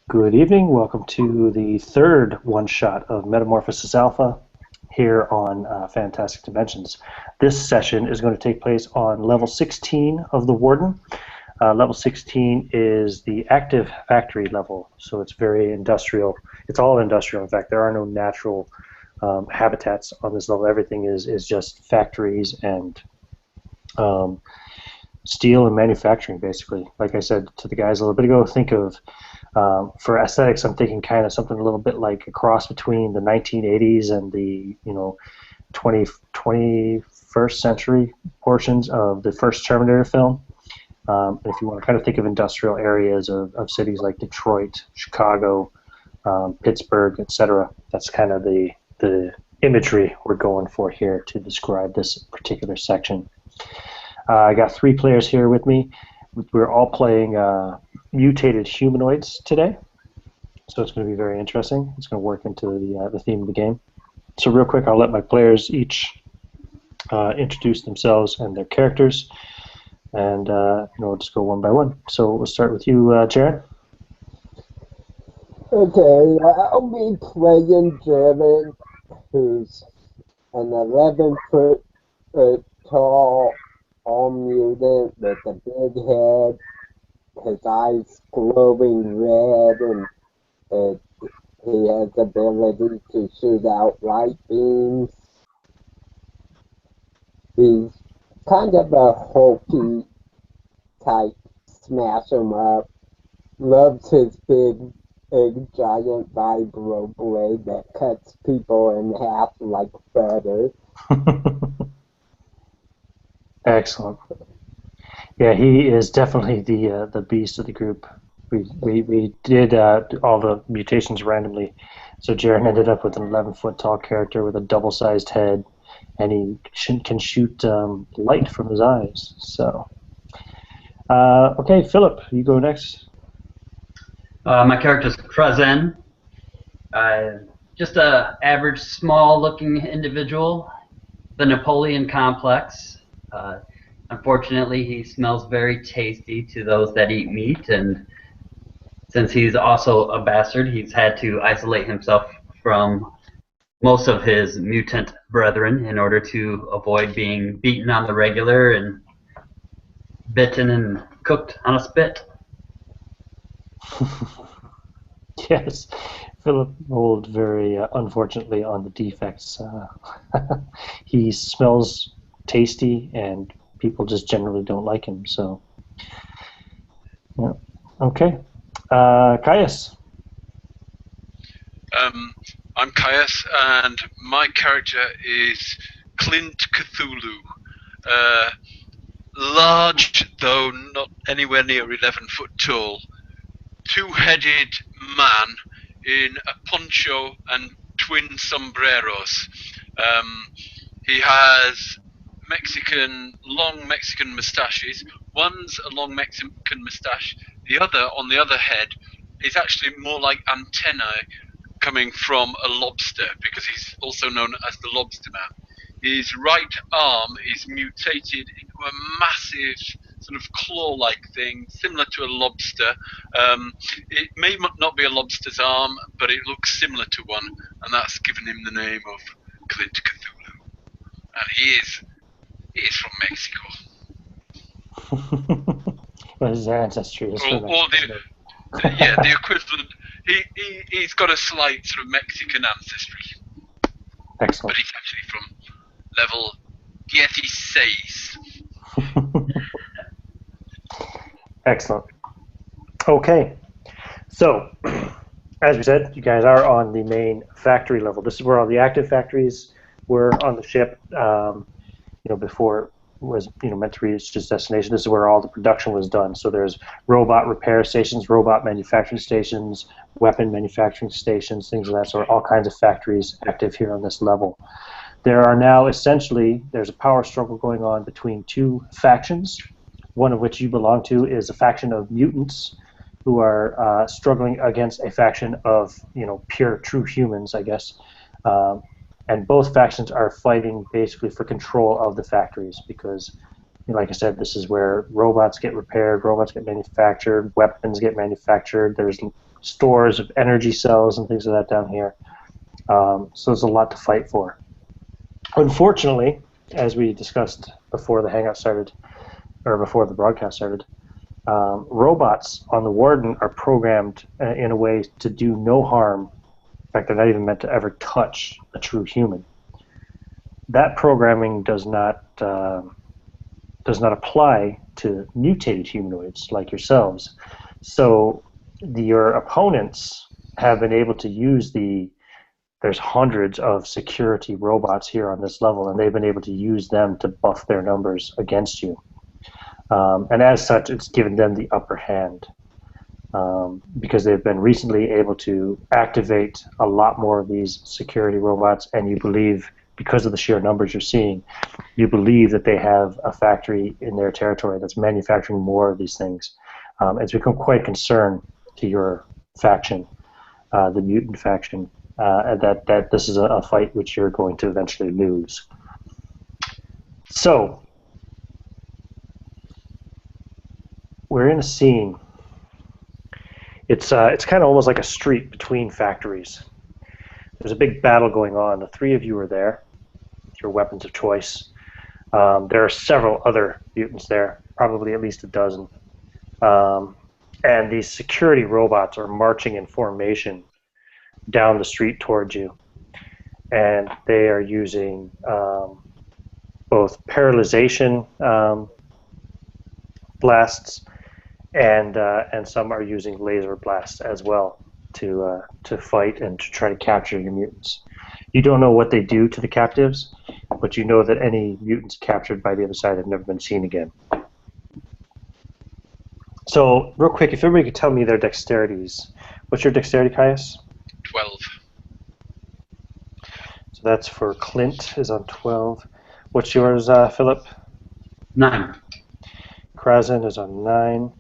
Good evening. Welcome to the third one-shot of Metamorphosis Alpha here on Fantastic Dimensions. This session is going to take place on level 16 of the Warden. Level 16 is the active factory level, so it's very industrial. It's all industrial. In fact, there are no natural habitats on this level. Everything is just factories and steel and manufacturing, basically. Like I said to the guys a little bit ago, think of for aesthetics, I'm thinking kind of something a little bit like a cross between the 1980s and the 21st century portions of the first Terminator film. If you want to kind of think of industrial areas of cities like Detroit, Chicago, Pittsburgh, etc., that's kind of the imagery we're going for here to describe this particular section. I got three players here with me. We're all playing mutated humanoids today, so it's going to be very interesting. It's going to work into the theme of the game. So real quick, I'll let my players each introduce themselves and their characters, and we'll just go one by one. So we'll start with you, Jared. Okay, I'll be playing Jordan, who's an 11-foot tall all-mutant with a big head, his eyes glowing red, and he has the ability to shoot out light beams. He's kind of a hulky type, smash 'em up. Loves his big giant vibro blade that cuts people in half like butter. Excellent. Yeah, he is definitely the beast of the group. We did all the mutations randomly, so Jaren ended up with an 11-foot tall character with a double-sized head, and he can shoot light from his eyes. So, okay, Philip, you go next. My character's Krazen. Just a average, small-looking individual. The Napoleon complex. Unfortunately, he smells very tasty to those that eat meat, and since he's also a bastard, he's had to isolate himself from most of his mutant brethren in order to avoid being beaten on the regular and bitten and cooked on a spit. Yes, Philip rolled very unfortunately on the defects. He smells tasty, and people just generally don't like him. So, yeah. Okay, Caius. I'm Caius, and my character is Clint Cthulhu. Large, though not anywhere near 11 foot tall. Two-headed man in a poncho and twin sombreros. He has long Mexican moustaches. One's a long Mexican moustache. The other, on the other head, is actually more like antennae coming from a lobster, because he's also known as the Lobster Man. His right arm is mutated into a massive sort of claw-like thing, similar to a lobster. It may not be a lobster's arm, but it looks similar to one, and that's given him the name of Clint Cthulhu. And he is from Mexico. Well, his ancestry is from Mexico. The equivalent. He's got a slight sort of Mexican ancestry. Excellent. But he's actually from level 16. Excellent. Okay, so as we said, you guys are on the main factory level. This is where all the active factories were on the ship. Before it was meant to reach its destination. This is where all the production was done. So there's robot repair stations, robot manufacturing stations, weapon manufacturing stations, things of that sort. All kinds of factories active here on this level. There are now essentially, there's a power struggle going on between two factions, one of which you belong to is a faction of mutants who are struggling against a faction of pure true humans, I guess. And both factions are fighting basically for control of the factories because, like I said, this is where robots get repaired, robots get manufactured, weapons get manufactured. There's stores of energy cells and things of that down here. So there's a lot to fight for. Unfortunately, as we discussed before the hangout started, or before the broadcast started, robots on the Warden are programmed in a way to do no harm. In fact, they're not even meant to ever touch a true human. That programming does not apply to mutated humanoids like yourselves. So your opponents have been able to use there's hundreds of security robots here on this level, and they've been able to use them to buff their numbers against you. And as such, it's given them the upper hand because they've been recently able to activate a lot more of these security robots, and you believe, because of the sheer numbers you're seeing, you believe that they have a factory in their territory that's manufacturing more of these things. It's become quite a concern to your faction, the mutant faction, that this is a fight which you're going to eventually lose. So, we're in a scene. It's kind of almost like a street between factories. There's a big battle going on. The three of you are there with your weapons of choice. There are several other mutants there, probably at least a dozen. And these security robots are marching in formation down the street towards you. And they are using both paralyzation blasts, and some are using laser blasts as well to fight and to try to capture your mutants. You don't know what they do to the captives, but you know that any mutants captured by the other side have never been seen again. So, real quick, if everybody could tell me their dexterities. What's your dexterity, Caius? 12. So that's for Clint, is on 12. What's yours, Philip? 9. Krazen is on 9.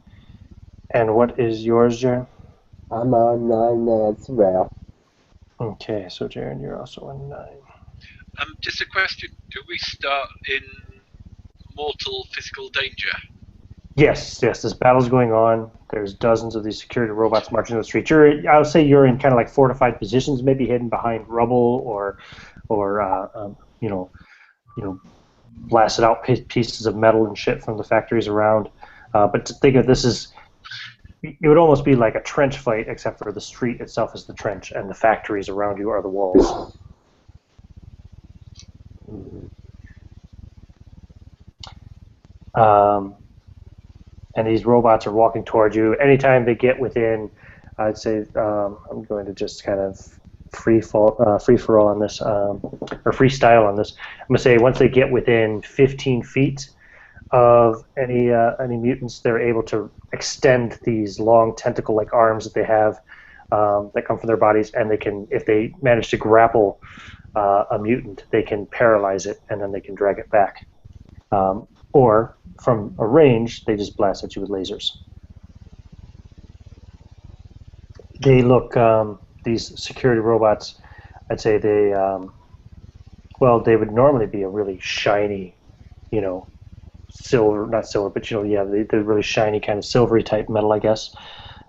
And what is yours, Jaren? I'm on 9 as well. Okay, so Jaren, you're also on 9. Just a question. Do we start in mortal physical danger? Yes, this battle's going on. There's dozens of these security robots marching in the street. I would say you're in kind of like fortified positions, maybe hidden behind rubble or blasted out pieces of metal and shit from the factories around. But to think of this as, it would almost be like a trench fight, except for the street itself is the trench, and the factories around you are the walls. And these robots are walking towards you. Anytime they get within, I'd say, I'm going to just kind of free for all on this, or freestyle on this. I'm going to say once they get within 15 feet of any mutants, they're able to extend these long tentacle-like arms that they have that come from their bodies, and they can, if they manage to grapple a mutant, they can paralyze it, and then they can drag it back. Or from a range, they just blast at you with lasers. They look, these security robots, I'd say they would normally be a really shiny, silver, not silver, but they're really shiny kind of silvery type metal, I guess.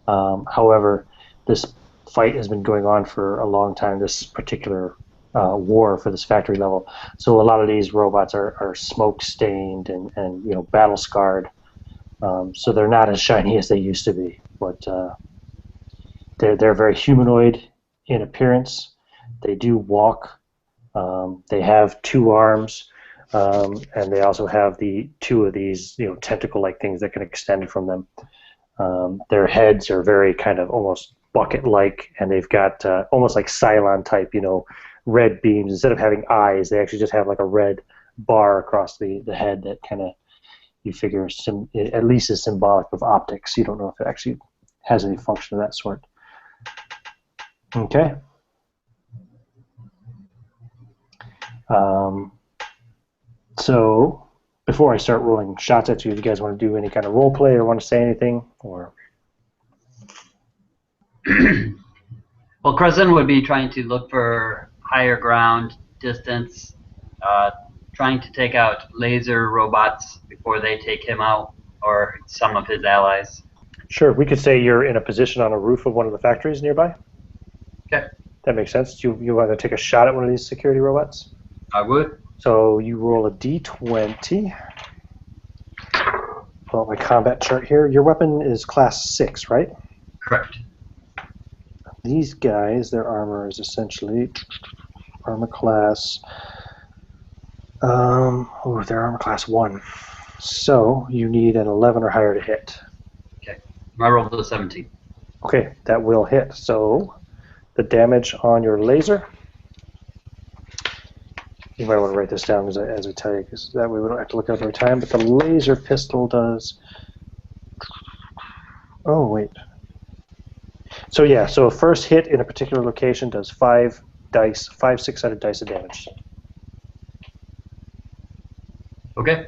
However, this fight has been going on for a long time, this particular war for this factory level. So a lot of these robots are smoke stained and battle scarred. So they're not as shiny as they used to be, but they're very humanoid in appearance. They do walk. They have 2 arms, and they also have the 2 of these tentacle-like things that can extend from them. Their heads are very kind of almost bucket-like, and they've got almost like Cylon type, red beams. Instead of having eyes, they actually just have like a red bar across the head that kind of, you figure, at least is symbolic of optics. You don't know if it actually has any function of that sort. Okay. So before I start rolling shots at you, if you guys want to do any kind of role play or want to say anything, or Well, Krazen would be trying to look for higher ground, distance, trying to take out laser robots before they take him out, or some of his allies. Sure, we could say you're in a position on a roof of one of the factories nearby. Okay. That makes sense. You want to take a shot at one of these security robots? I would. So you roll a d20. Pull out my combat chart here. Your weapon is class 6, right? Correct. These guys, their armor is essentially armor class. They're armor class 1. So you need an 11 or higher to hit. Okay. I rolled a 17. Okay, that will hit. So the damage on your laser. You might want to write this down as I tell you, because that way we don't have to look up every time. But the laser pistol does. Oh wait. So yeah, so a first hit in a particular location does 5 6-sided dice of damage. Okay.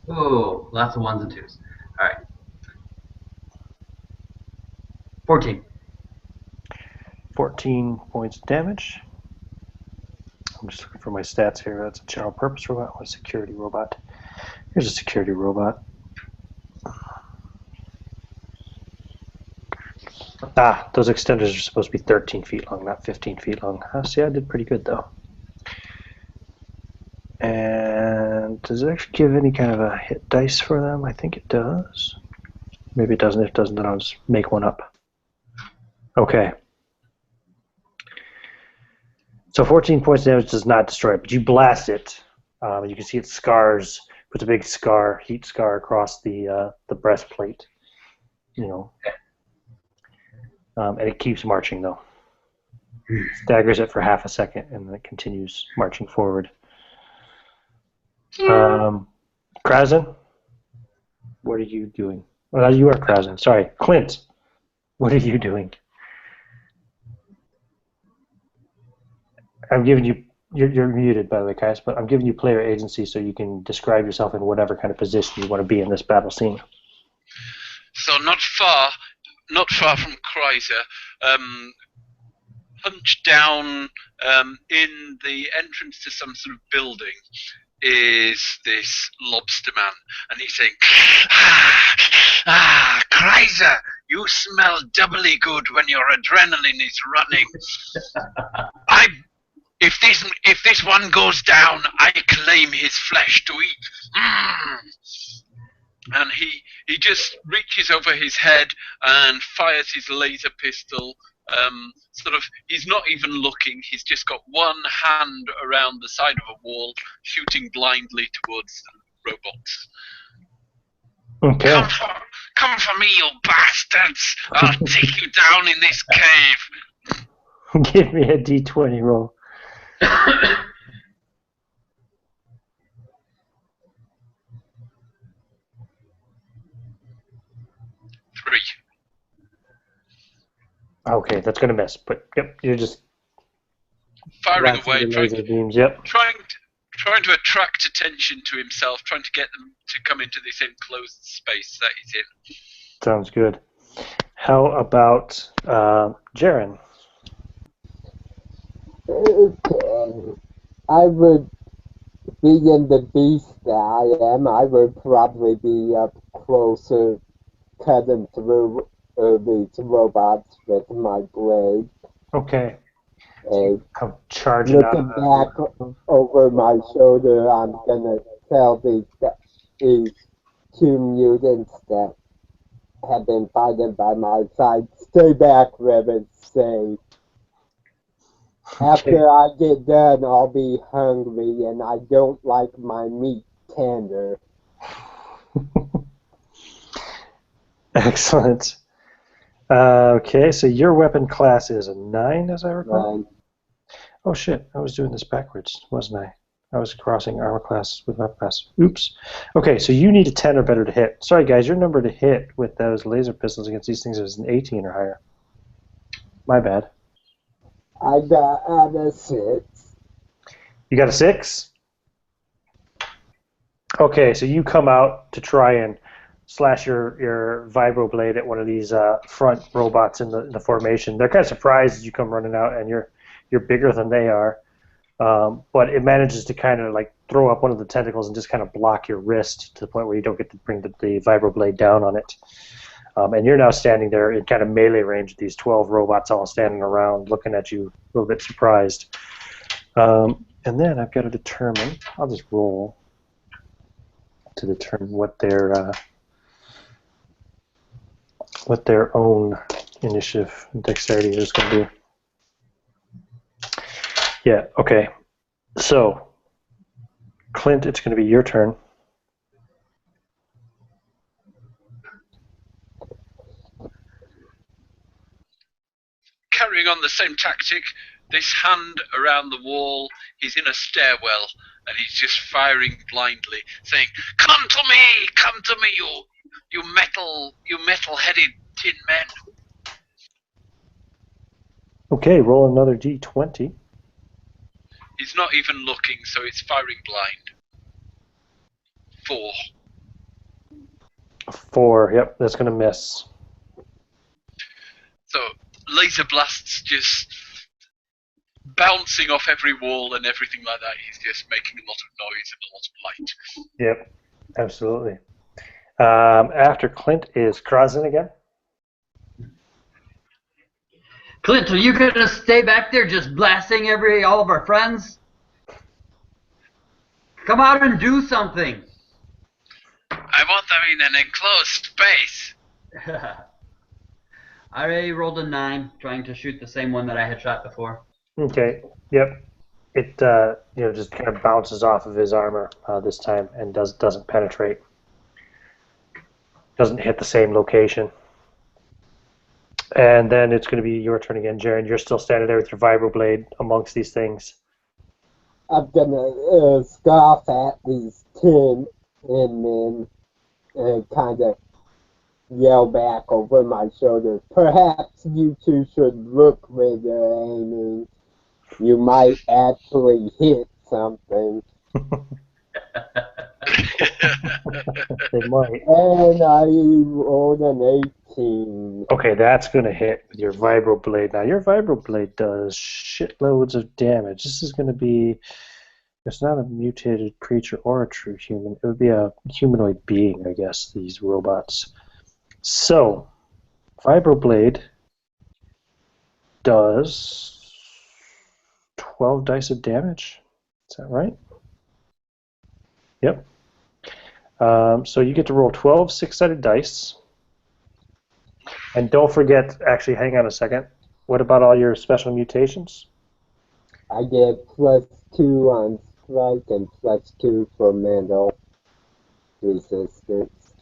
Oh, lots of 1s and 2s. All right. 14. 14 points of damage. I'm just looking for my stats here. That's a general purpose robot. What a security robot. Here's a security robot. Ah, those extenders are supposed to be 13 feet long, not 15 feet long. See, I did pretty good though. And does it actually give any kind of a hit dice for them? I think it does. Maybe it doesn't. If it doesn't, then I'll just make one up. Okay. So 14 points of damage does not destroy it, but you blast it. You can see it scars, puts a big scar, heat scar across the breastplate. You know. And it keeps marching though. Staggers it for half a second, and then it continues marching forward. Krazen, what are you doing? Well, you are Krazen. Sorry, Clint. What are you doing? I'm giving you. You're muted, by the way, guys. But I'm giving you player agency so you can describe yourself in whatever kind of position you want to be in this battle scene. So not far from Kreiser, hunched down in the entrance to some sort of building is this lobster man, and he's saying, Kreiser, you smell doubly good when your adrenaline is running. If this one goes down, I claim his flesh to eat. And he just reaches over his head and fires his laser pistol. He's not even looking. He's just got one hand around the side of a wall, shooting blindly towards the robots. Okay. Come for me, you bastards! I'll take you down in this cave. Give me a d20 roll. 3. Okay, that's gonna miss. But yep, you're just Firing away, laser beams. Yep. trying to attract attention to himself, trying to get them to come into this enclosed space that he's in. Sounds good. How about Jaren? Okay. I would, being the beast that I am, I would probably be up closer, cutting through these robots with my blade. Okay. And Come charging out. looking back over my shoulder, I'm gonna tell these two mutants that have been fighting by my side, stay back, Reverend, say. After I get done, I'll be hungry, and I don't like my meat tender. Excellent. Okay, so your weapon class is a 9, as I recall? Oh shit, I was doing this backwards, wasn't I? I was crossing armor class with weapon class. Oops. Okay, so you need a 10 or better to hit. Sorry guys, your number to hit with those laser pistols against these things is an 18 or higher. My bad. I got a 6. You got a 6? Okay, so you come out to try and slash your vibro blade at one of these front robots in the formation. They're kind of surprised as you come running out, and you're bigger than they are. But it manages to kind of like throw up one of the tentacles and just kind of block your wrist to the point where you don't get to bring the vibroblade down on it. And you're now standing there in kind of melee range with these 12 robots all standing around looking at you a little bit surprised. And then I've got to determine, I'll just roll to determine what their own initiative and dexterity is going to be. Yeah, okay. So, Clint, it's going to be your turn. Carrying on the same tactic, this hand around the wall, he's in a stairwell, and he's just firing blindly, saying, "Come to me, you metal-headed tin men." Okay, roll another d20. He's not even looking, so it's firing blind. 4. 4, yep, that's going to miss. So laser blasts just bouncing off every wall and everything like that. He's just making a lot of noise and a lot of light. Yep, absolutely. After Clint is Krasin again. Clint, are you gonna stay back there just blasting all of our friends? Come out and do something. I want them in an enclosed space. I already rolled a 9, trying to shoot the same one that I had shot before. Okay, yep. It just kind of bounces off of his armor this time and doesn't penetrate. Doesn't hit the same location. And then it's going to be your turn again, Jaren. You're still standing there with your vibroblade amongst these things. I'm gonna scoff at these 10 and then kind of yell back over my shoulder. Perhaps you two should look where you're aiming. You might actually hit something. They might. And I rolled an 18. Okay, that's going to hit with your vibroblade. Now, your vibroblade does shitloads of damage. This is going to be... It's not a mutated creature or a true human. It would be a humanoid being, I guess, these robots. So, vibroblade does 12 dice of damage. Is that right? Yep. So you get to roll 12 six-sided dice. And don't forget, actually, hang on a second. What about all your special mutations? I get +2 on strike and +2 for mental resistance.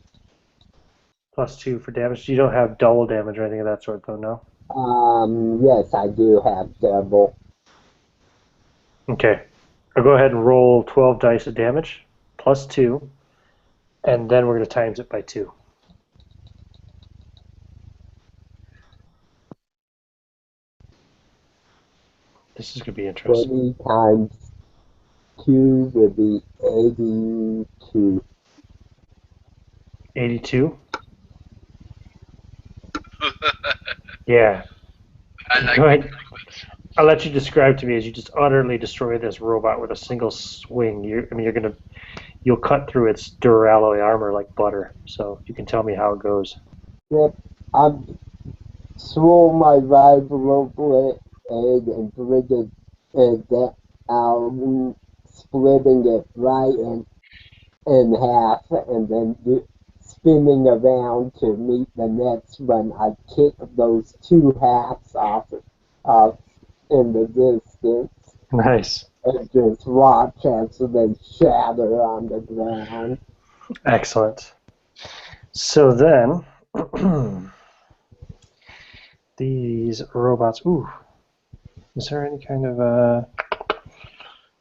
+2 for damage. You don't have double damage or anything of that sort, though, no? Yes, I do have double. Okay. I'll go ahead and roll 12 dice of damage, +2, and then we're going to times it by 2. This is going to be interesting. 20 times 2 would be 82. 82? Yeah. I like Go ahead. it. I'll let you describe to me as you just utterly destroy this robot with a single swing. You'll cut through its duralloy armor like butter. So you can tell me how it goes. Yep, I'm swirl my vibroblade and bring it out, splitting it right in half, and then spinning around to meet the next one. I kick those 2 halves off in the distance. Nice. And just watch as they shatter on the ground. Excellent. So then, these robots. Ooh, is there any kind of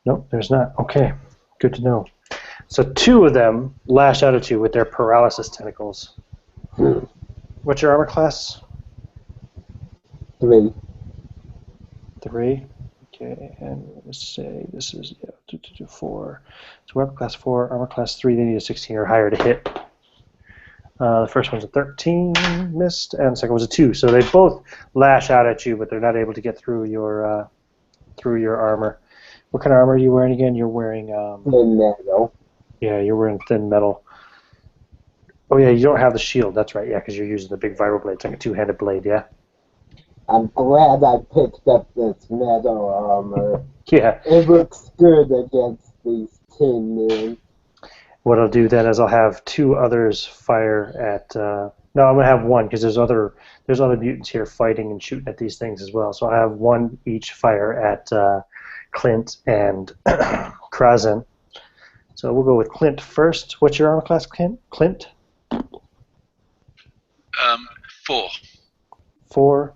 Nope, there's not. Okay, good to know. So 2 of them lash out at you with their paralysis tentacles. What's your armor class? 3. 3. Okay, and let's say this is 4. So weapon class 4, armor class 3. They need a 16 or higher to hit. The first one's a 13, missed, and the second was a 2. So they both lash out at you, but they're not able to get through your armor. What kind of armor are you wearing again? You're wearing thin metal. yeah, you're wearing thin metal. Oh yeah, you don't have the shield. That's right. Yeah, because you're using the big vibro blade. It's like a two-handed blade. Yeah. I'm glad I picked up this metal armor. Yeah. It looks good against these tin men. What I'll do then is I'll have two others fire at. No, I'm gonna have one because there's other mutants here fighting and shooting at these things as well. So I have one each fire at Clint and Krazen. So we'll go with Clint first. What's your armor class, Clint? 4. 4.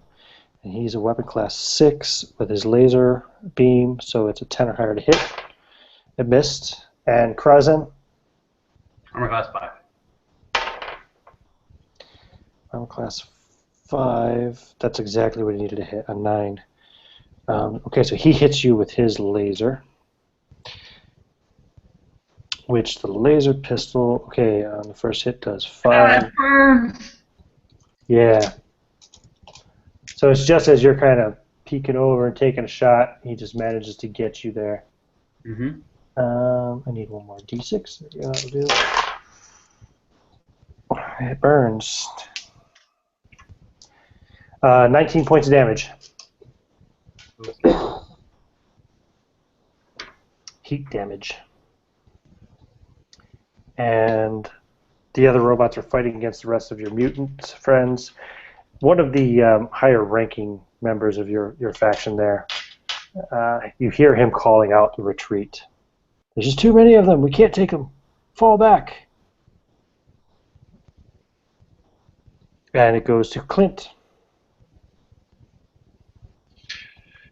And he's a weapon class 6 with his laser beam, so it's a 10 or higher to hit. It missed. And Krazen? Armor class 5. Armor class 5. That's exactly what he needed to hit, a 9. Okay, so he hits you with his laser, which the laser pistol, okay, on the first hit does 5. That burns! Yeah. So it's just as you're kind of peeking over and taking a shot, he just manages to get you there. Mm-hmm. I need one more d6. Yeah, that'll do. It burns. 19 points of damage. Okay. Heat damage. And the other robots are fighting against the rest of your mutant friends. One of the higher-ranking members of your faction there, you hear him calling out the retreat. There's just too many of them. We can't take them. Fall back. And it goes to Clint.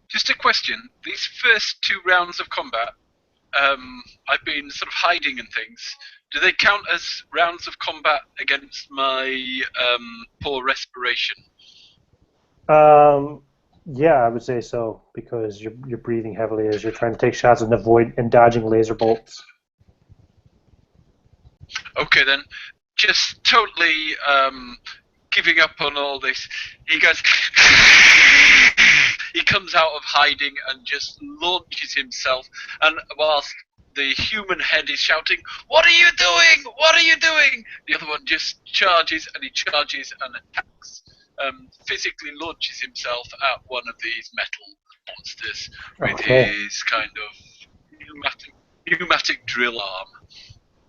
Just a question. These first 2 rounds of combat, I've been sort of hiding and things. Do they count as rounds of combat against my poor respiration? Yeah, I would say so, because you're breathing heavily as you're trying to take shots and avoid and dodging laser bolts. Okay then, just totally giving up on all this. He goes, he comes out of hiding and just launches himself, and whilst the human head is shouting, "What are you doing? What are you doing?" the other one just charges, and he charges and attacks. Physically launches himself at one of these metal monsters with Okay. his kind of pneumatic drill arm.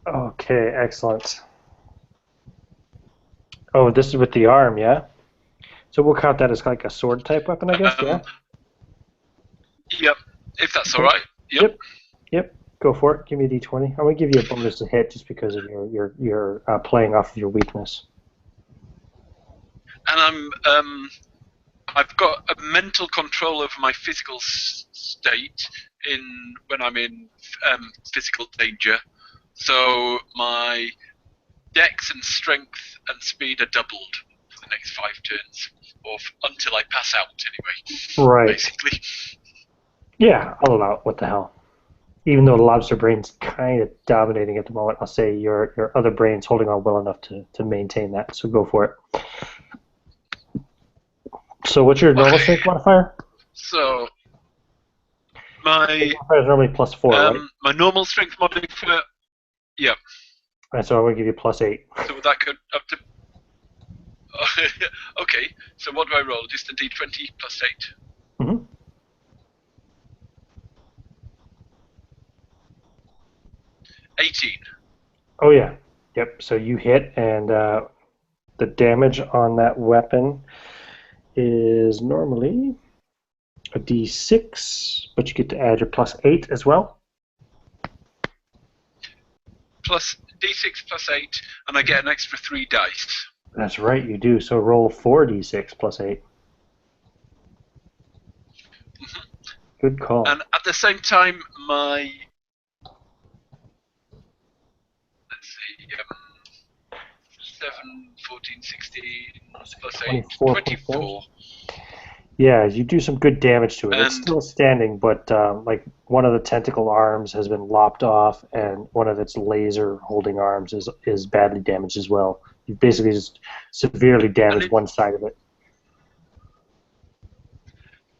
Okay, excellent. Oh, this is with the arm, yeah? So we'll count that as like a sword type weapon, I guess, yeah? Yep, if that's all right. Yep. Go for it. Give me a d20. I'm going to give you a bonus to hit just because of your playing off of your weakness. And I've got a mental control over my physical state when I'm in physical danger. So my dex and strength and speed are doubled for the next 5 turns, or until I pass out anyway. Right. Basically. Yeah, I'll allow it. What the hell? Even though the lobster brain's kind of dominating at the moment, I'll say your other brain's holding on well enough to maintain that. So go for it. So what's your normal strength modifier? So my modifier is normally +4, right? my normal strength modifier, yeah. And so I'm going to give you +8. So that could up to. Okay. So what do I roll? Just a d20 plus 8. Mm-hmm. 18. Oh yeah. Yep. So you hit, and the damage on that weapon is normally a d6, but you get to add your +8 as well. Plus d6 plus 8, and I get an extra 3 dice. That's right, you do. So roll 4d6 +8. Mm-hmm. Good call. And at the same time, my 7, 14, 16 plus 8, 24. Yeah, you do some good damage to it. And it's still standing, but like one of the tentacle arms has been lopped off, and one of its laser holding arms is badly damaged as well. You basically just severely damaged one side of it.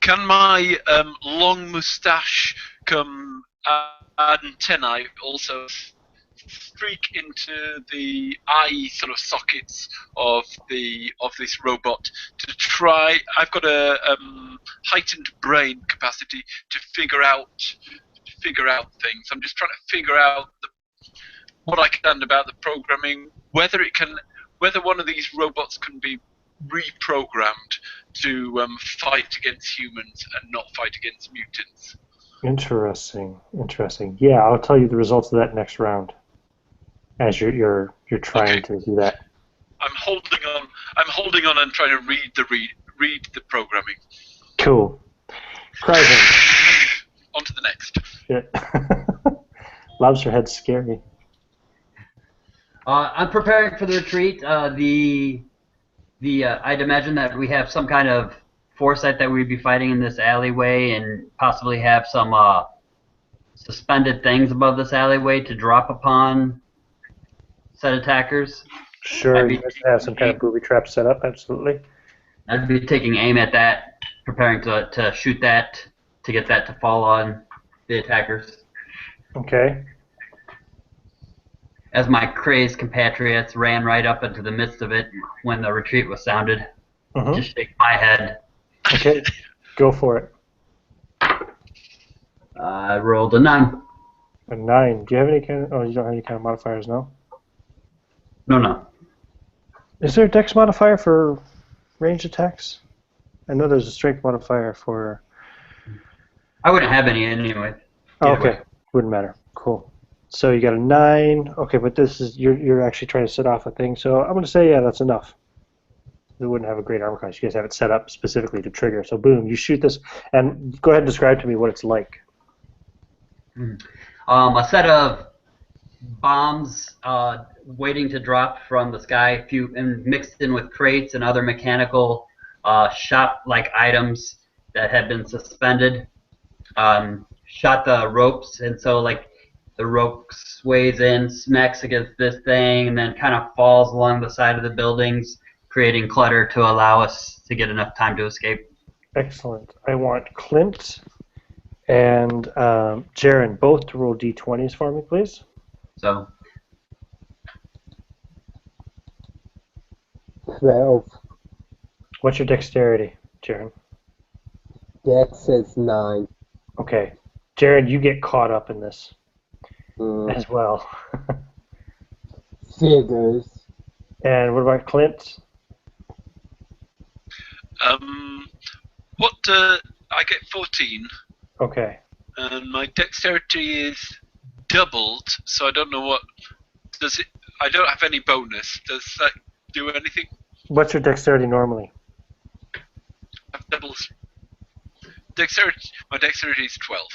Can my long moustache antennae also streak into the eye sort of sockets of this robot to try. I've got a heightened brain capacity to figure out things. I'm just trying to figure out what I can about the programming, whether one of these robots can be reprogrammed to fight against humans and not fight against mutants. Interesting. Interesting. Yeah, I'll tell you the results of that next round. As you're trying to do that. I'm holding on and trying to read the programming. Cool. Cryzen. On to the next. Yeah. Lobster head's scary. I'm preparing for the retreat. I'd imagine that we have some kind of foresight that we'd be fighting in this alleyway, and possibly have some suspended things above this alleyway to drop upon said attackers. Sure, you guys have some kind of booby trap set up, absolutely. I'd be taking aim at that, preparing to shoot that, to get that to fall on the attackers. Okay. As my crazed compatriots ran right up into the midst of it when the retreat was sounded. Just shake my head. Okay, go for it. I rolled a 9. A 9. Do you have any kind of... Oh, you don't have any kind of modifiers, no? No. Is there a dex modifier for ranged attacks? I know there's a strength modifier for... I wouldn't have any anyway. Oh, okay, wouldn't matter. Cool. So you got a 9. Okay, but this is... You're actually trying to set off a thing, so I'm going to say, yeah, that's enough. It wouldn't have a great armor class. You guys have it set up specifically to trigger. So boom, you shoot this, and go ahead and describe to me what it's like. A set of bombs waiting to drop from the sky, and mixed in with crates and other mechanical shop-like items that had been suspended. Shot the ropes, and so like the rope sways in, smacks against this thing, and then kind of falls along the side of the buildings, creating clutter to allow us to get enough time to escape. Excellent. I want Clint and Jaren both to roll d20s for me, please. So 12. What's your dexterity, Jaren? Dex is 9. Okay. Jaren, you get caught up in this as well. Figures. And what about Clint? I get 14. Okay. And my dexterity is doubled, so I don't know what does it. I don't have any bonus. Does that do anything? What's your dexterity normally? I've doubles. Dexterity. My dexterity is 12.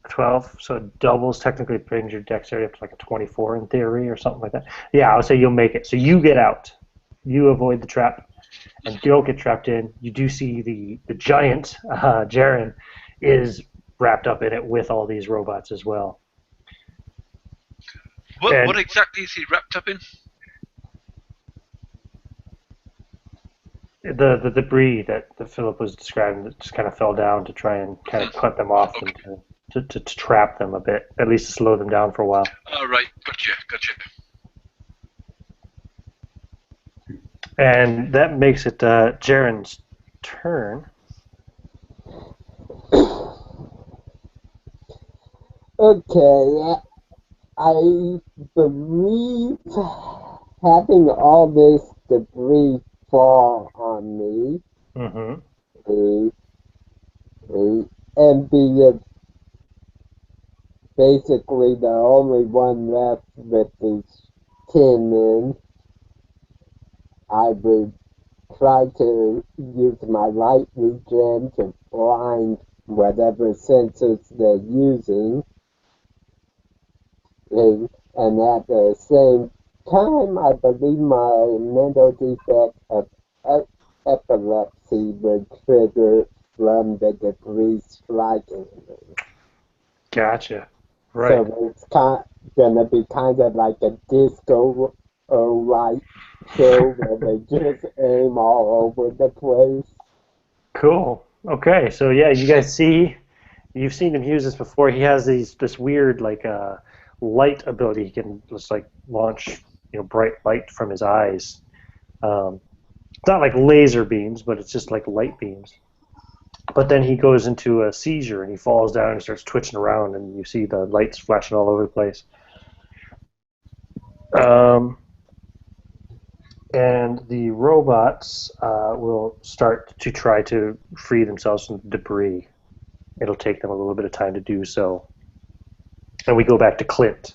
12, so it doubles, technically brings your dexterity up to like a 24 in theory or something like that. Yeah, I would say you'll make it. So you get out. You avoid the trap, and you don't get trapped in. You do see the giant, Jaren, is wrapped up in it with all these robots as well. What exactly is he wrapped up in? The debris that Philip was describing that just kind of fell down to try and kind of cut them off and to trap them a bit, at least to slow them down for a while. Oh, right, gotcha. And that makes it Jaren's turn. Okay, I believe having all this debris fall on me, and being basically the only one left with these 10 men, I would try to use my light regen to blind whatever sensors they're using, and at the same time, I believe my mental defect of epilepsy would trigger from the debris striking me. Gotcha. Right. So it's gonna be kind of like a disco light show where they just aim all over the place. Cool. Okay, so yeah, you guys see You've seen him use this before. He has this weird like light ability. He can just like launch bright light from his eyes. It's not like laser beams, but it's just like light beams. But then he goes into a seizure and he falls down and starts twitching around, and you see the lights flashing all over the place. And the robots will start to try to free themselves from the debris. It'll take them a little bit of time to do so. And we go back to Clint.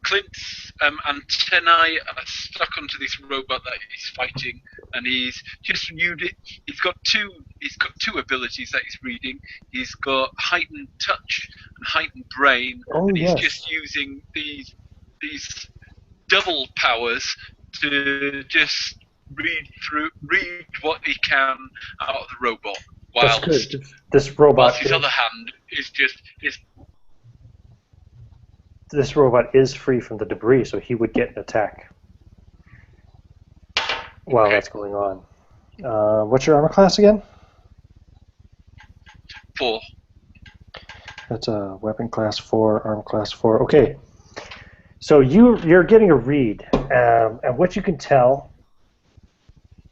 Clint's antennae are stuck onto this robot that he's fighting, and he's just renewed it. He's got two abilities that he's reading. He's got heightened touch and heightened brain, and he's just using these double powers to just read what he can out of the robot. Whilst this robot, his other hand is just this robot is free from the debris, so he would get an attack while that's going on. What's your armor class again? 4. That's a weapon class 4, armor class 4. Okay, so you're getting a read, and what you can tell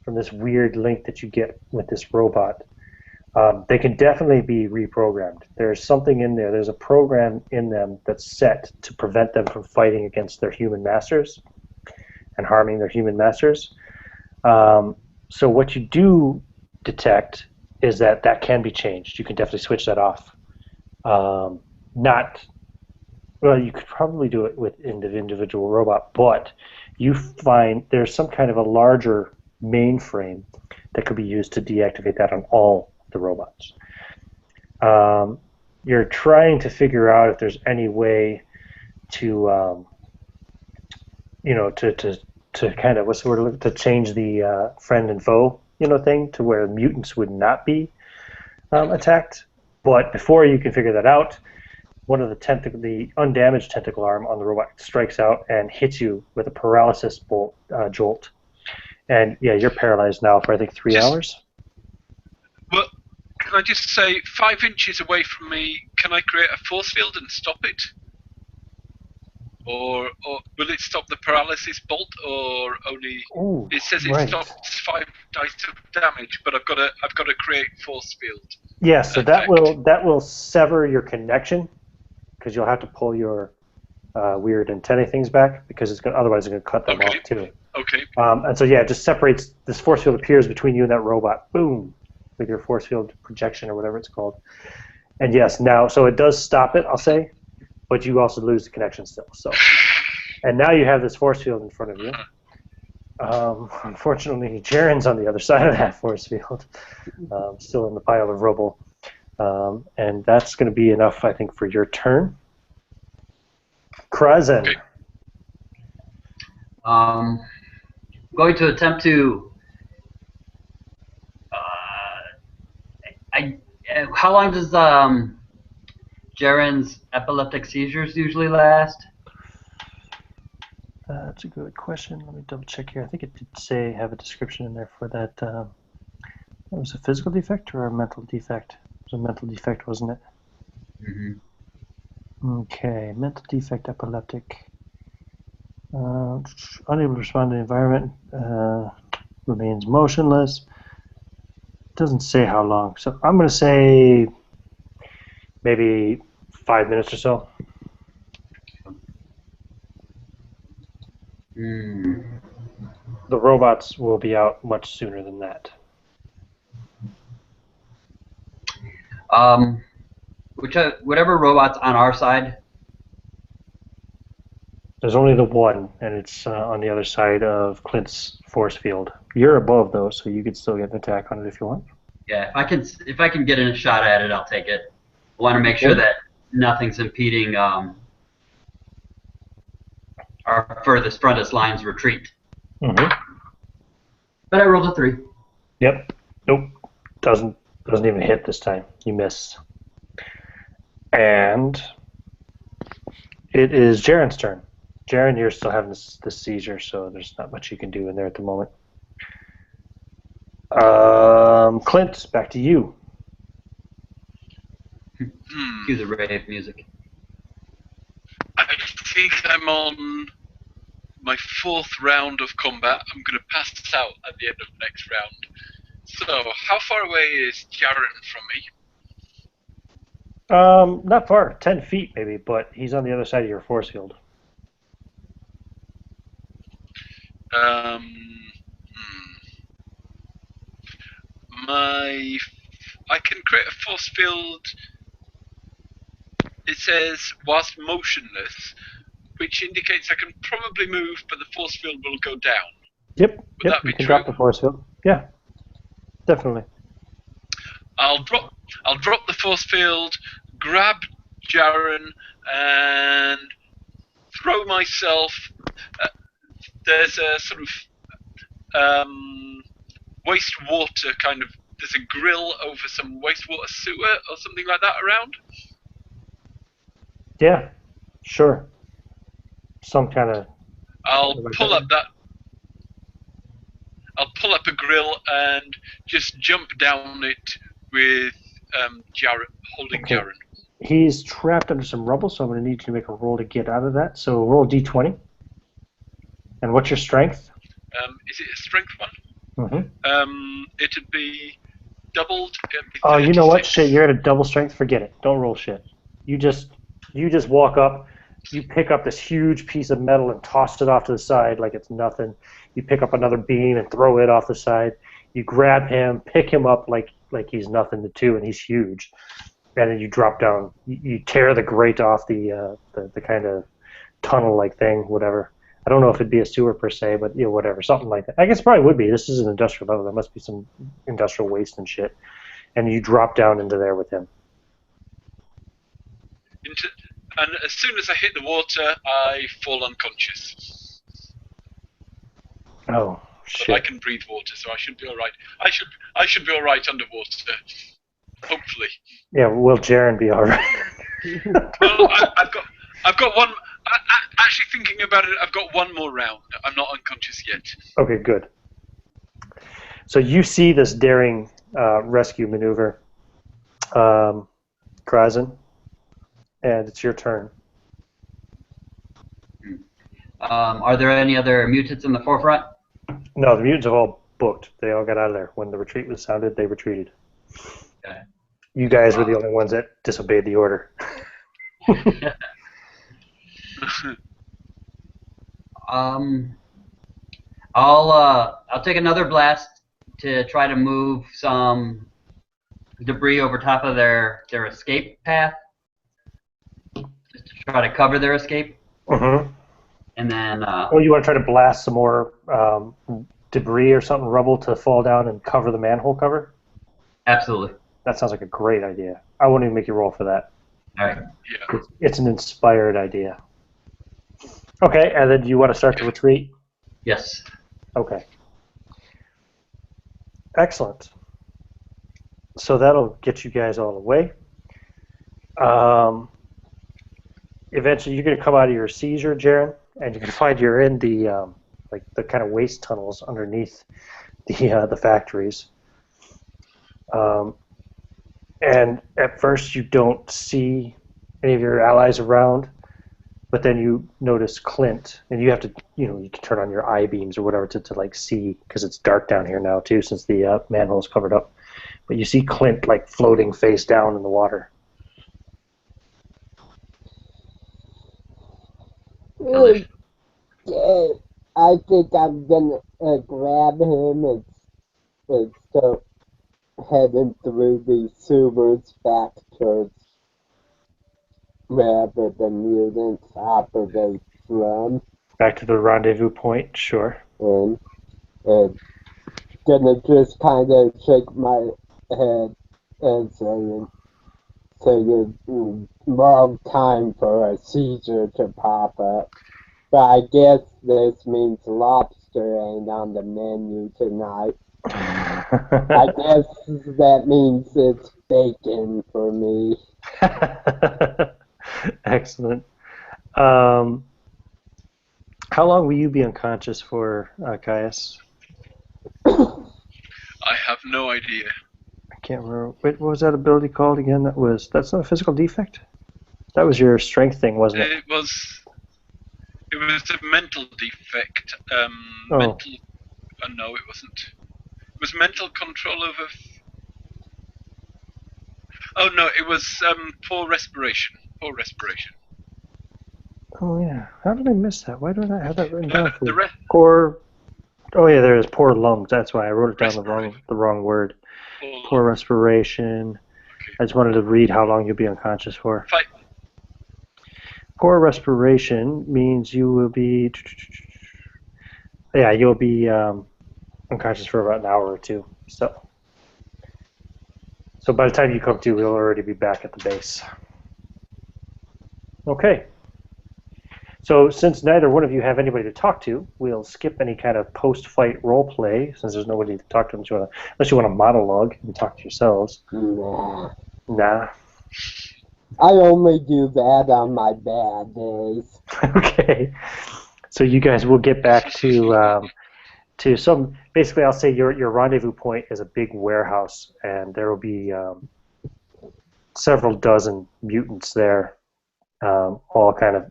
from this weird link that you get with this robot, they can definitely be reprogrammed. There's something in there. There's a program in them that's set to prevent them from fighting against their human masters and harming their human masters. So what you do detect is that can be changed. You can definitely switch that off. Well, you could probably do it with the individual robot, but you find there's some kind of a larger mainframe that could be used to deactivate that on all the robots. You're trying to figure out if there's any way to to kind of to change the friend and foe thing to where mutants would not be attacked. But before you can figure that out, one of the undamaged tentacle arm on the robot strikes out and hits you with a paralysis jolt. And yeah, you're paralyzed now for I think 3 hours. Well, can I just say, 5 inches away from me, can I create a force field and stop it? Or will it stop the paralysis bolt, or only? Ooh, it says it right. stops 5 dice of damage, but I've got to create force field. Yeah, so that will sever your connection, because you'll have to pull your weird antennae things back, because otherwise it's going to cut them off too. Okay. And so yeah, it just separates. This force field appears between you and that robot. Boom, with your force field projection or whatever it's called. And yes, now so it does stop it, I'll say, but you also lose the connection still. So, and now you have this force field in front of you. Unfortunately, Jaren's on the other side of that force field, still in the pile of rubble. And that's going to be enough, I think, for your turn. Krazen. Okay. Going to attempt to. How long does Jaren's epileptic seizures usually last? That's a good question. Let me double check here. I think it did have a description in there for that. It was a physical defect or a mental defect? It was a mental defect, wasn't it? Mm-hmm. Okay, mental defect, epileptic. Unable to respond to the environment, remains motionless. Doesn't say how long. So I'm going to say maybe 5 minutes or so. The robots will be out much sooner than that. Whatever robot's on our side. There's only the one, and it's on the other side of Clint's force field. You're above though, so you could still get an attack on it if you want. Yeah, if I can get in a shot at it, I'll take it. I want to make sure that nothing's impeding our furthest line's retreat. Mm-hmm. But I rolled a 3. Yep. Nope. Doesn't even hit this time. You miss. And it is Jaren's turn. Jaren, you're still having this seizure, so there's not much you can do in there at the moment. Clint, back to you. Cue the rave music. I think I'm on my 4th round of combat. I'm going to pass out at the end of next round. So, how far away is Jaren from me? Not far, 10 feet maybe, but he's on the other side of your force field. I can create a force field. It says whilst motionless, which indicates I can probably move, but the force field will go down. Yep, Would that be you can true? drop the force field. Yeah, definitely. I'll drop the force field, grab Jaren, and throw myself. There's a sort of wastewater kind of. There's a grill over some wastewater sewer or something like that around. Yeah, sure. Some kind of. I'll pull up a grill and just jump down it with Jaren, holding Okay. Jaren. He's trapped under some rubble, so I'm going to need you to make a roll to get out of that. So roll d20. And what's your strength? Is it a strength one? Mm-hmm. It'd be doubled. Oh, you know what? Shit, you're at a double strength. Forget it. Don't roll shit. You just walk up. You pick up this huge piece of metal and toss it off to the side like it's nothing. You pick up another beam and throw it off the side. You grab him, pick him up like he's nothing to two, and he's huge. And then you drop down. You tear the grate off the kind of tunnel-like thing, whatever. I don't know if it'd be a sewer per se, but whatever, something like that. I guess it probably would be. This is an industrial level. There must be some industrial waste and shit. And you drop down into there with him. And as soon as I hit the water, I fall unconscious. Oh shit! But I can breathe water, so I should be all right. I should be all right underwater, hopefully. Yeah, will Jaren be all right? Well, I've got one. Actually, thinking about it, I've got one more round. I'm not unconscious yet. Okay, good. So you see this daring rescue maneuver, Krazen, and it's your turn. Are there any other mutants in the forefront? No, the mutants have all booked. They all got out of there. When the retreat was sounded, they retreated. Okay. You guys were the only ones that disobeyed the order. I'll take another blast to try to move some debris over top of their escape path, just to try to cover their escape. Mm-hmm. And then. Oh, you want to try to blast some more debris or something, rubble, to fall down and cover the manhole cover? Absolutely. That sounds like a great idea. I won't even make you roll for that. All right. Yeah. It's an inspired idea. Okay, and then do you want to start to retreat? Yes. Okay. Excellent. So that'll get you guys all away. Eventually, you're going to come out of your seizure, Jaren, and you're going to find you're in the the kind of waste tunnels underneath the factories. And at first, you don't see any of your allies around, but then you notice Clint, and you have to, you can turn on your eye beams or whatever to see, because it's dark down here now too, since the manhole is covered up. But you see Clint floating face down in the water. Okay, I think I'm gonna grab him and start heading through the sewers back towards wherever the mutants operate from. Back to the rendezvous point, sure. And gonna just kind of shake my head and say wrong time for a seizure to pop up. But I guess this means lobster ain't on the menu tonight. I guess that means it's bacon for me. Excellent. How long will you be unconscious for, Caius? I have no idea. I can't remember. Wait, what was that ability called again? That's not a physical defect? That was your strength thing, wasn't it? It was a mental defect. Oh. Mental. Oh, no, it wasn't. It was mental control over. Oh no, it was poor respiration. Poor respiration. Oh yeah. How did I miss that? Why don't I have that written down for The you? rest. Poor. Oh yeah, there is poor lungs. That's why I wrote it down the wrong word. Poor respiration. Okay. I just wanted to read how long you'll be unconscious for. Fight. Poor respiration means you will be. Yeah, you'll be unconscious for about an hour or two. So by the time you come to, we'll already be back at the base. Okay. So since neither one of you have anybody to talk to, we'll skip any kind of post-fight role play since there's nobody to talk to unless you want to monologue and talk to yourselves. Nah. I only do that on my bad days. Okay. So you guys will get back to some. Basically, I'll say your rendezvous point is a big warehouse, and there will be several dozen mutants there, all kind of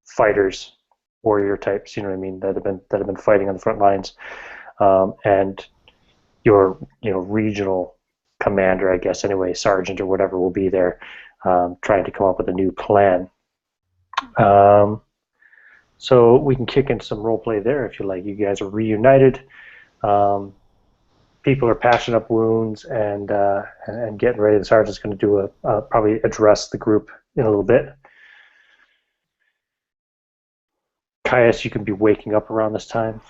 fighters, warrior types. You know what I mean? That have been fighting on the front lines, and your regional commander, I guess anyway, sergeant or whatever, will be there, trying to come up with a new plan. So we can kick into some role play there if you like. You guys are reunited. People are patching up wounds and getting ready. The sergeant's going to do probably address the group in a little bit. Caius, you can be waking up around this time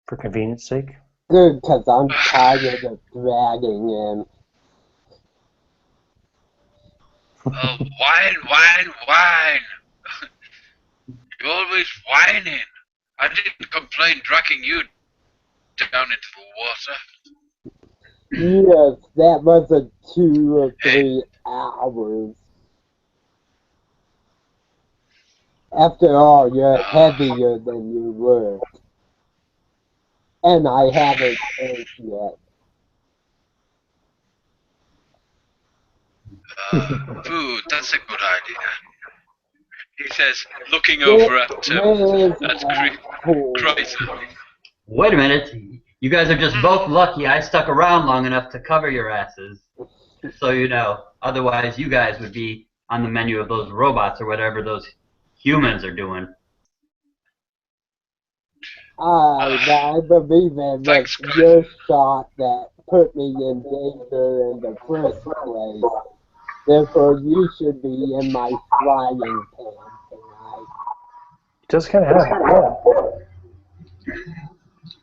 for convenience sake. Good, because I'm tired of dragging him. Oh, wine! You're always whining. I didn't complain dragging you down into the water. Yes, that was a 2 or 3 hours. After all, you're heavier than you were. And I haven't ate yet. Food, that's a good idea. He says, looking over at Chrysler. Wait a minute. You guys are just both lucky I stuck around long enough to cover your asses. Just so you know. Otherwise, you guys would be on the menu of those robots or whatever those humans are doing. I believe it was your shot that put me in danger in the first place. Therefore, you should be in my frying pan tonight. Just kind of happen.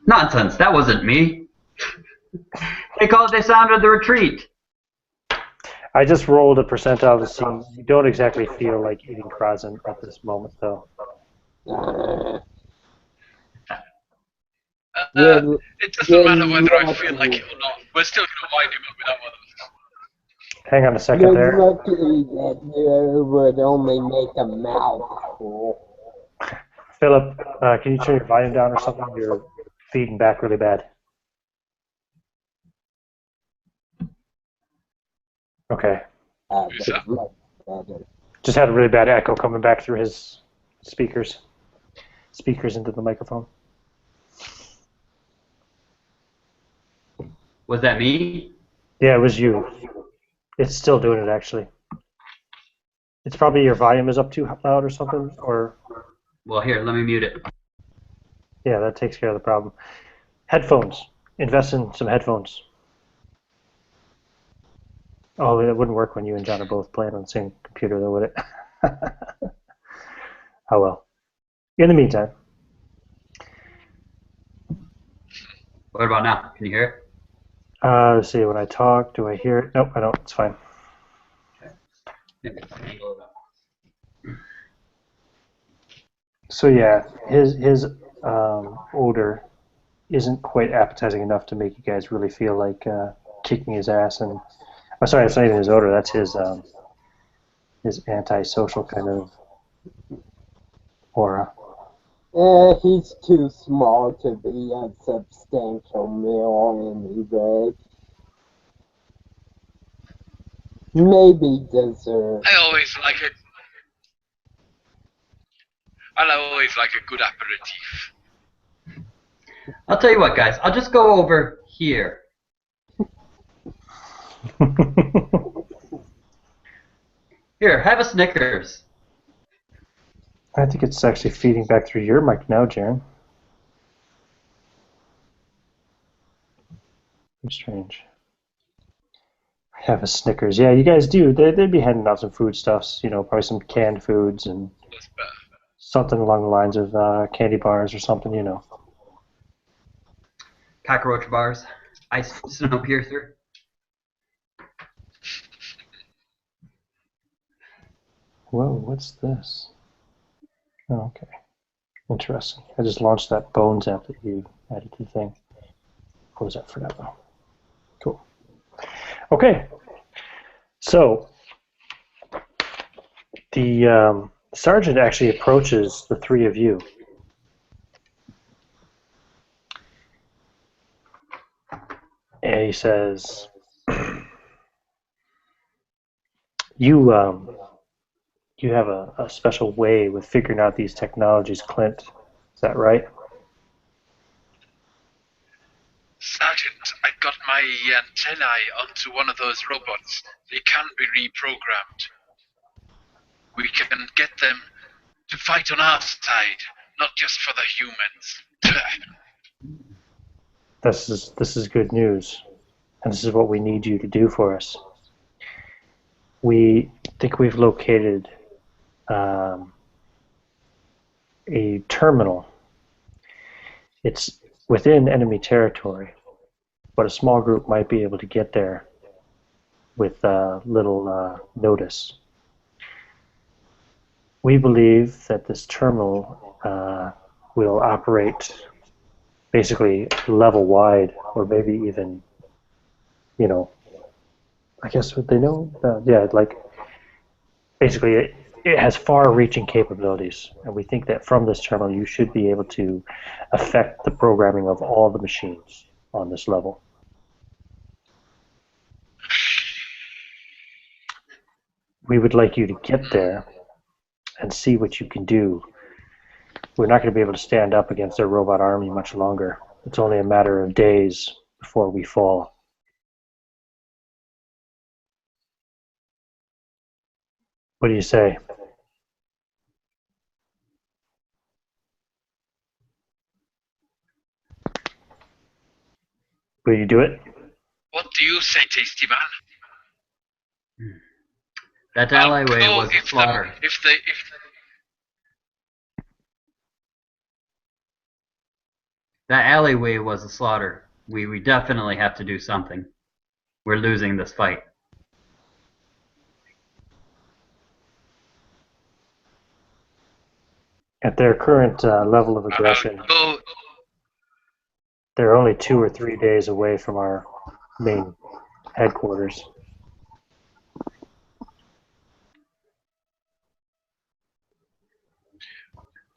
Nonsense. That wasn't me. They sounded the retreat. I just rolled a percentile to see. You don't exactly feel like eating Krasen at this moment, though. It doesn't matter whether I feel like it or not. We're still going to wind him up without one of us. Hang on a second there. You're lucky that you would only make a mouthful. Philip, can you turn your volume down or something? You're feeding back really bad. Okay. Just had a really bad echo coming back through his speakers into the microphone. Was that me? Yeah, it was you. It's still doing it, actually. It's probably your volume is up too loud or something, or... Well, here, let me mute it. Yeah, that takes care of the problem. Headphones. Invest in some headphones. Oh, it wouldn't work when you and John are both playing on the same computer, though, would it? Oh, well. In the meantime. What about now? Can you hear it? Let's see, when I talk, do I hear it? Nope, I don't. It's fine. So yeah, his odor isn't quite appetizing enough to make you guys really feel like kicking his ass. And I'm sorry, it's not even his odor. That's his antisocial kind of aura. He's too small to be a substantial meal anyway. Maybe dessert. I always like a good aperitif. I'll tell you what, guys. I'll just go over here. Here, have a Snickers. I think it's actually feeding back through your mic now, Jaren. Strange. Have a Snickers. Yeah, you guys do. They'd be handing out some foodstuffs, probably some canned foods and something along the lines of candy bars or something, Cockroach bars. Ice snow piercer. Whoa, what's this? Oh, okay. Interesting. I just launched that Bones app that you added to the thing. Close that for now, though. Cool. Okay. So, the sergeant actually approaches the three of you. And he says, you have a special way with figuring out these technologies, Clint. Is that right? Sergeant, I got my antennae onto one of those robots. They can be reprogrammed. We can get them to fight on our side, not just for the humans. This is good news, and this is what we need you to do for us. We think we've located a terminal. It's within enemy territory, but a small group might be able to get there with little notice. We believe that this terminal will operate basically level wide, or maybe even, I guess what they know, basically it has far-reaching capabilities, and we think that from this terminal you should be able to affect the programming of all the machines on this level. We would like you to get there and see what you can do. We're not going to be able to stand up against their robot army much longer. It's only a matter of days before we fall. What do you say? Will you do it? What do you say, Tasty Man? That alleyway was a slaughter. That alleyway was a slaughter. We definitely have to do something. We're losing this fight. At their current level of aggression, they're only 2 or 3 days away from our main headquarters.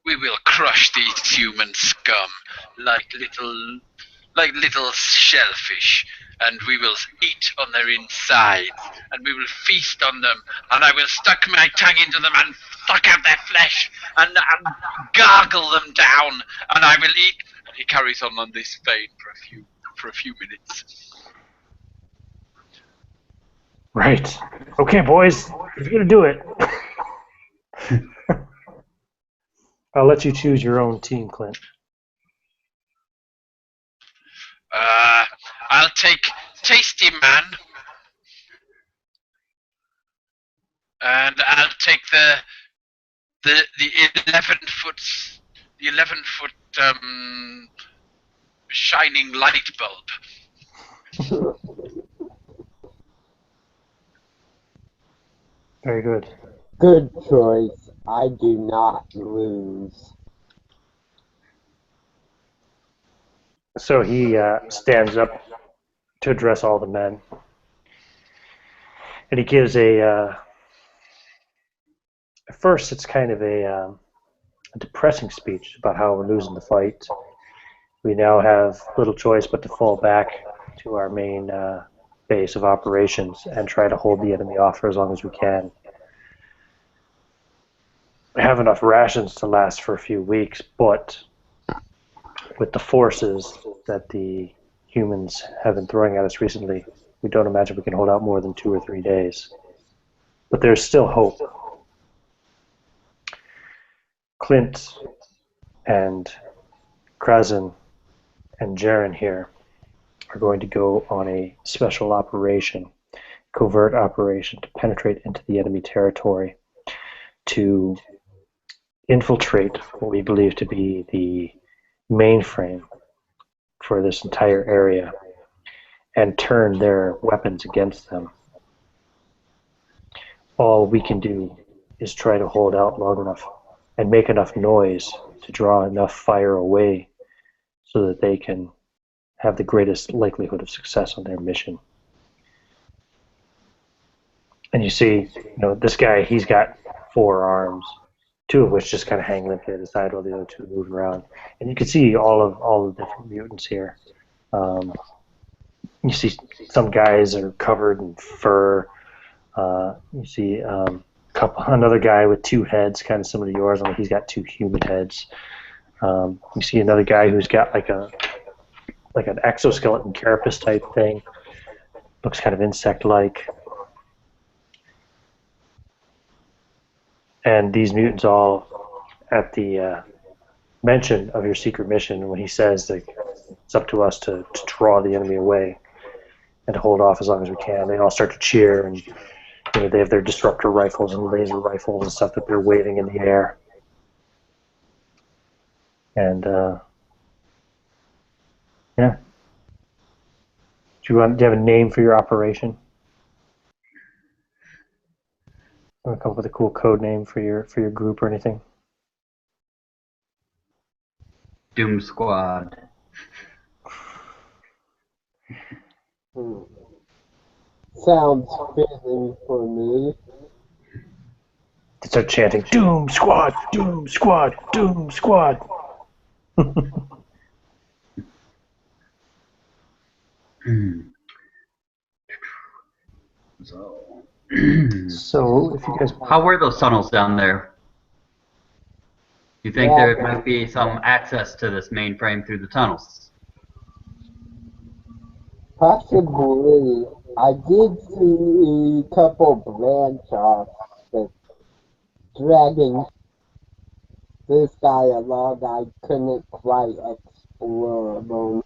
We will crush these human scum like little shellfish, and we will eat on their insides, and we will feast on them, and I will stuck my tongue into them and suck out their flesh and gargle them down, and I will eat. And he carries on this vein for a few minutes. Right. Okay, boys, if you're gonna do it, I'll let you choose your own team, Clint. I'll take Tasty Man, and I'll take the 11-foot shining light bulb. Very good. Good choice. I do not lose. So he stands up to address all the men, and he gives at first it's kind of a a depressing speech about how we're losing the fight. We now have little choice but to fall back to our main base of operations and try to hold the enemy off for as long as we can. We have enough rations to last for a few weeks, but with the forces that the humans have been throwing at us recently, we don't imagine we can hold out more than 2 or 3 days. But there's still hope. Clint and Krasin and Jaren here are going to go on a special operation, covert operation, to penetrate into the enemy territory, to infiltrate what we believe to be the mainframe for this entire area and turn their weapons against them. All we can do is try to hold out long enough and make enough noise to draw enough fire away so that they can have the greatest likelihood of success on their mission. And you see, this guy, he's got 4 arms, 2 of which just kind of hang limply at his side while the other 2 move around. And you can see all the different mutants here. You see some guys are covered in fur. You see another guy with 2 heads, kind of similar to yours, only he's got 2 human heads. You see another guy who's got like an exoskeleton carapace type thing. Looks kind of insect-like. And these mutants all, at the mention of your secret mission, when he says that it's up to us to draw the enemy away and to hold off as long as we can, they all start to cheer, and they have their disruptor rifles and laser rifles and stuff that they're waving in the air. And yeah. Do you have a name for your operation? Want to come up with a cool code name for your group or anything? Doom Squad. Sounds fitting for me. They start chanting, Doom Squad, Doom Squad, Doom Squad. So, if you guys... How were those tunnels down there? You think there might be some access to this mainframe through the tunnels? Possibly. I did see a couple branch offs that dragging this guy along. I couldn't quite explore them.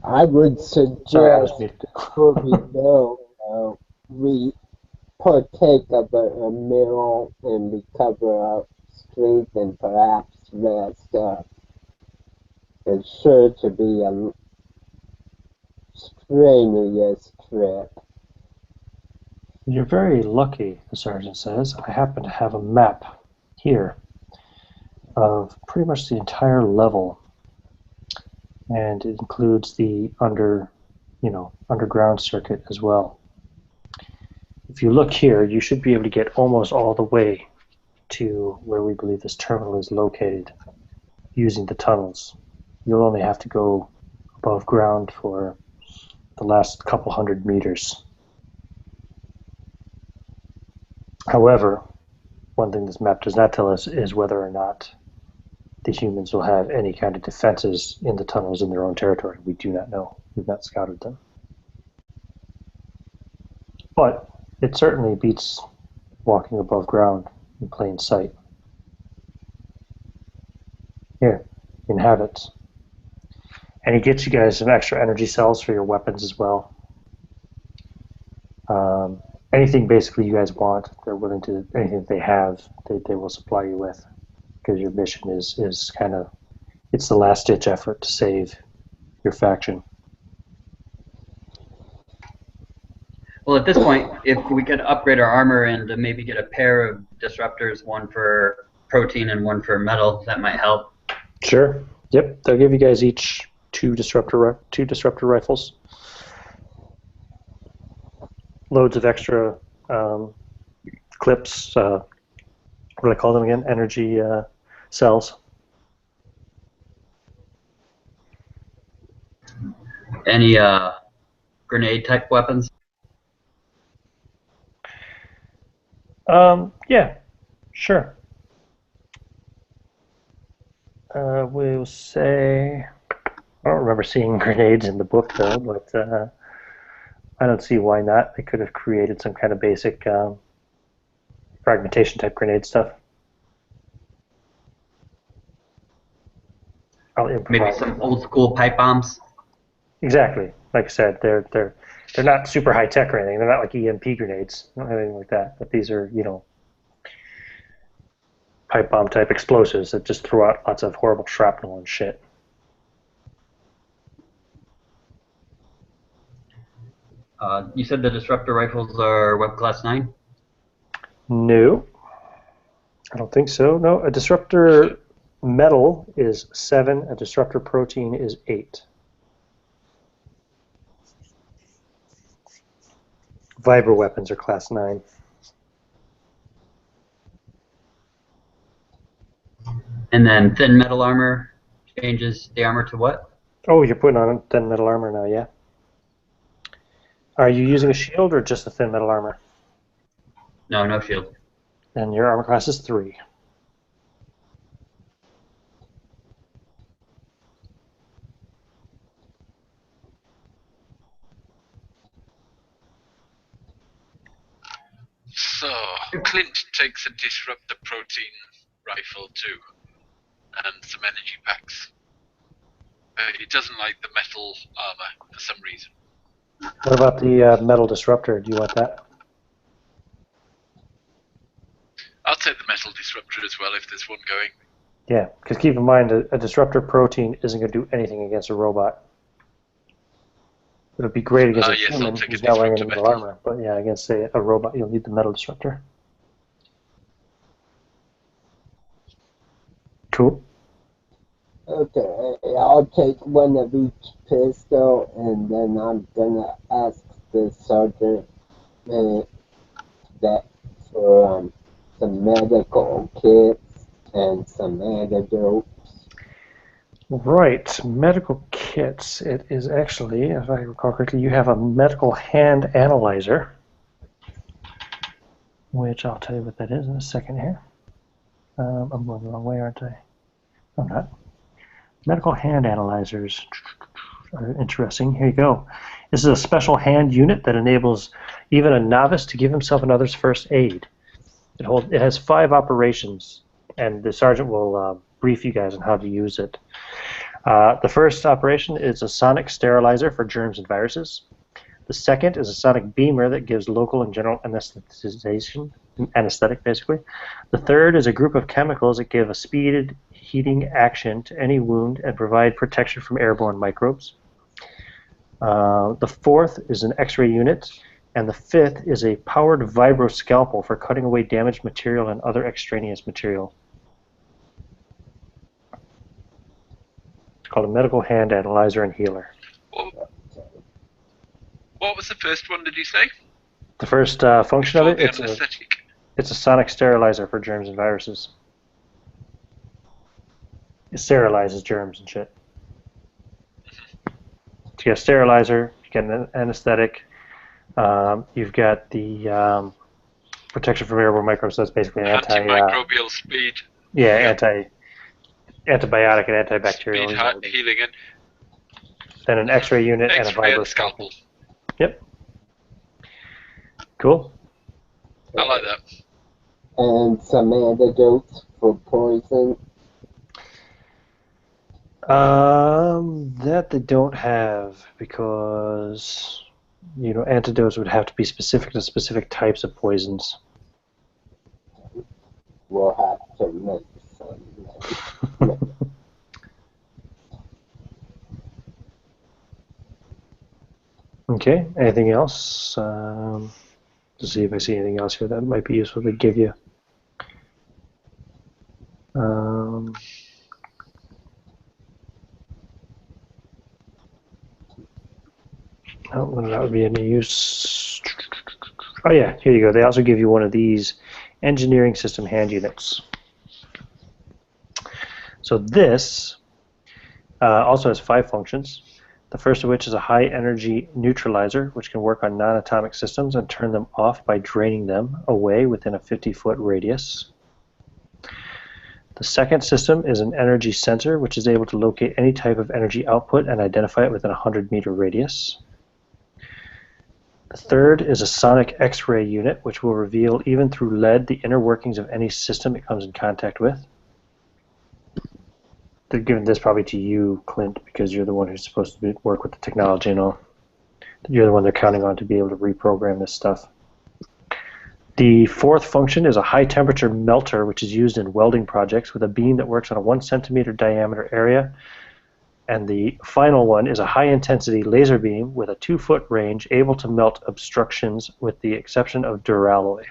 I would suggest before we go, we partake of a meal and recover our strength and perhaps rest up. It's sure to be a strenuous trip. You're very lucky, the sergeant says. I happen to have a map here of pretty much the entire level, and it includes the underground circuit as well. If you look here, you should be able to get almost all the way to where we believe this terminal is located using the tunnels. You'll only have to go above ground for the last couple 100 meters. However, one thing this map does not tell us is whether or not the humans will have any kind of defenses in the tunnels in their own territory. We do not know. We've not scouted them. But it certainly beats walking above ground in plain sight. Here, you can have it. And he gets you guys some extra energy cells for your weapons as well. Anything basically you guys want, they're willing to, anything that they have, they will supply you with. Because your mission is kind of, it's the last ditch effort to save your faction. Well, at this point, if we could upgrade our armor and maybe get a pair of disruptors, one for protein and one for metal, that might help. Sure. Yep, they'll give you guys each two disruptor rifles. Loads of extra clips. What do I call them again? Energy cells. Any grenade type weapons? Yeah, sure. We'll say, I don't remember seeing grenades in the book though, but I don't see why not. They could have created some kind of basic fragmentation type grenade stuff. I'll improvise. Maybe some old school pipe bombs? Exactly. Like I said, they're not super high tech or anything. They're not like EMP grenades. Not anything like that. But these are, pipe bomb type explosives that just throw out lots of horrible shrapnel and shit. You said the disruptor rifles are Web Class 9? No, I don't think so. No, a disruptor metal is 7. A disruptor protein is 8. Vibra weapons are Class 9. And then thin metal armor changes the armor to what? Oh, you're putting on thin metal armor now, yeah? Are you using a shield or just a thin metal armor? No, no shield. And your armor class is 3. So, Clint takes a disruptor protein rifle too, and some energy packs. He doesn't like the metal armor for some reason. What about the metal disruptor? Do you want that? I'll take the metal disruptor as well if there's one going. Yeah, because keep in mind, a disruptor protein isn't going to do anything against a robot. It would be great against a human who's not wearing any metal armor, but yeah, against, say, a robot, you'll need the metal disruptor. Cool. Okay, I'll take one of each pistol, and then I'm gonna ask the sergeant that for some medical kits and some antidotes. Right, medical kits. It is actually, if I recall correctly, you have a medical hand analyzer, which I'll tell you what that is in a second here. I'm going the wrong way, aren't I? I'm not. Medical hand analyzers are interesting. Here you go. This is a special hand unit that enables even a novice to give himself another's first aid. It has 5 operations, and the sergeant will brief you guys on how to use it. The first operation is a sonic sterilizer for germs and viruses. The second is a sonic beamer that gives local and general anesthetic, basically. The third is a group of chemicals that give a speeded heating action to any wound and provide protection from airborne microbes. The fourth is an X-ray unit, and the fifth is a powered vibro scalpel for cutting away damaged material and other extraneous material. It's called a medical hand analyzer and healer. What was the first one, did you say? The first function of it, Anesthetic. it's a sonic sterilizer for germs and viruses. It sterilizes germs and shit. So you got a sterilizer, you got an anesthetic, you've got the protection from airborne microbes, so that's basically an antimicrobial speed. Yeah, antibiotic and antibacterial. Speed healing it. Then an X-ray unit and a vibro scalpel. Yep. Cool. I like that. And some antidotes for poison. That they don't have because, antidotes would have to be specific to specific types of poisons. We'll have to make some. Okay, anything else? To see if I see anything else here that might be useful to give you. Oh, well, that would be any use. Oh yeah, here you go. They also give you one of these engineering system hand units. So this also has 5 functions. The first of which is a high energy neutralizer, which can work on non-atomic systems and turn them off by draining them away within a 50-foot radius. The second system is an energy sensor, which is able to locate any type of energy output and identify it within a 100-meter radius. The third is a sonic X-ray unit, which will reveal, even through lead, the inner workings of any system it comes in contact with. They're giving this probably to you, Clint, because you're the one who's supposed to work with the technology and all. You're the one they're counting on to be able to reprogram this stuff. The fourth function is a high-temperature melter, which is used in welding projects with a beam that works on a 1 centimeter diameter area. And the final one is a high-intensity laser beam with a 2-foot range, able to melt obstructions with the exception of duralloy.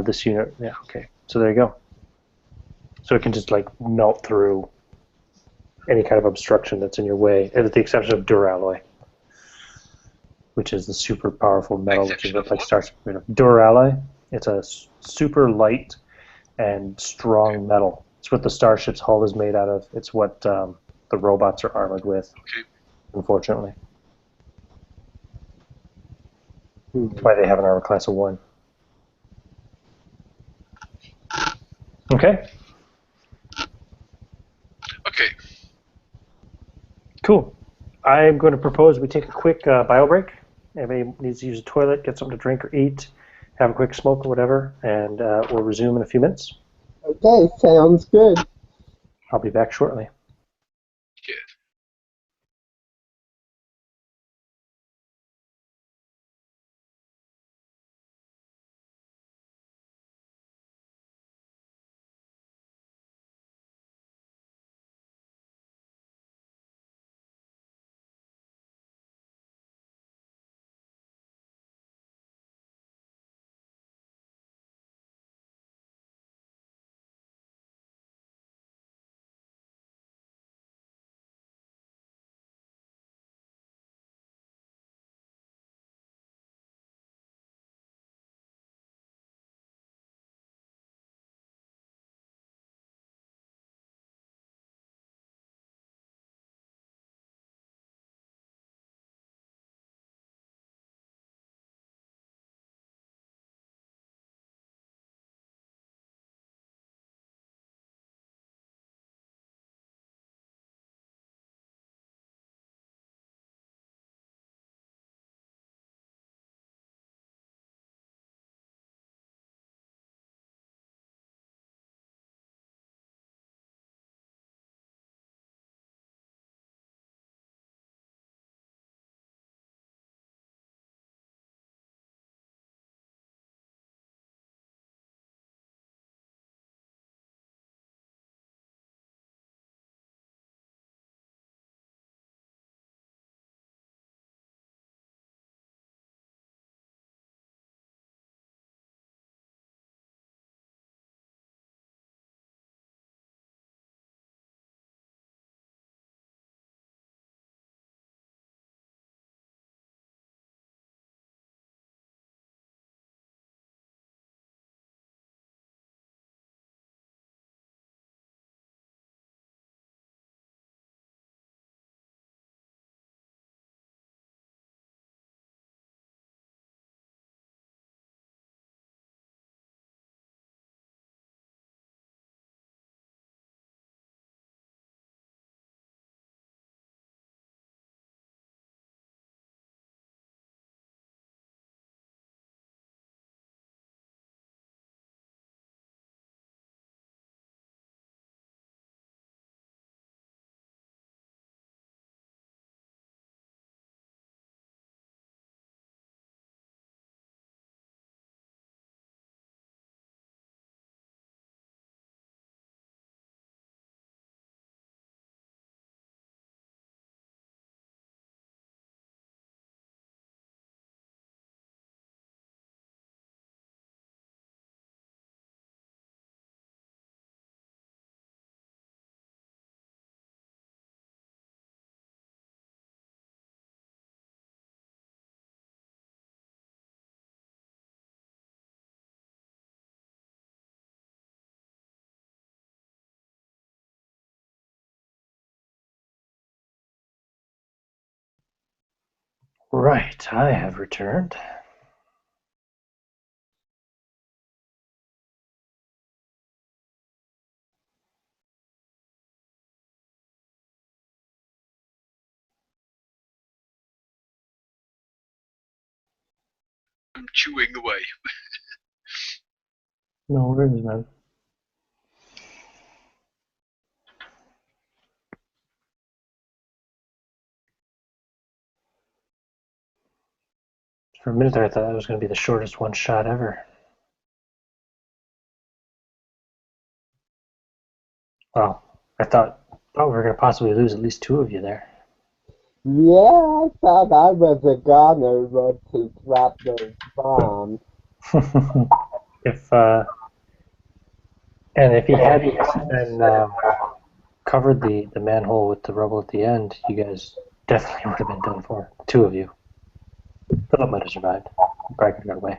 This unit, yeah, okay. So there you go. So it can just like melt through any kind of obstruction that's in your way, with the exception of duralloy, which is the super powerful metal, which is what like starts duralloy. It's a super light and strong metal. It's what the starship's hull is made out of. It's what the robots are armored with, unfortunately. That's why they have an armor class of 1. Okay. Okay. Cool. I'm going to propose we take a quick bio break. Everybody needs to use a toilet, get something to drink or eat, have a quick smoke or whatever, and we'll resume in a few minutes. Okay, sounds good. I'll be back shortly. Cheers. Right, I have returned. I'm chewing away. No worries, man. For a minute there, I thought that was going to be the shortest one shot ever. Well, I thought we were going to possibly lose at least 2 of you there. Yeah, I thought I was a goner, but to drop those bombs. if he hadn't then covered the manhole with the rubble at the end, you guys definitely would have been done for. 2 of you. Philip might have survived. Bragger got away.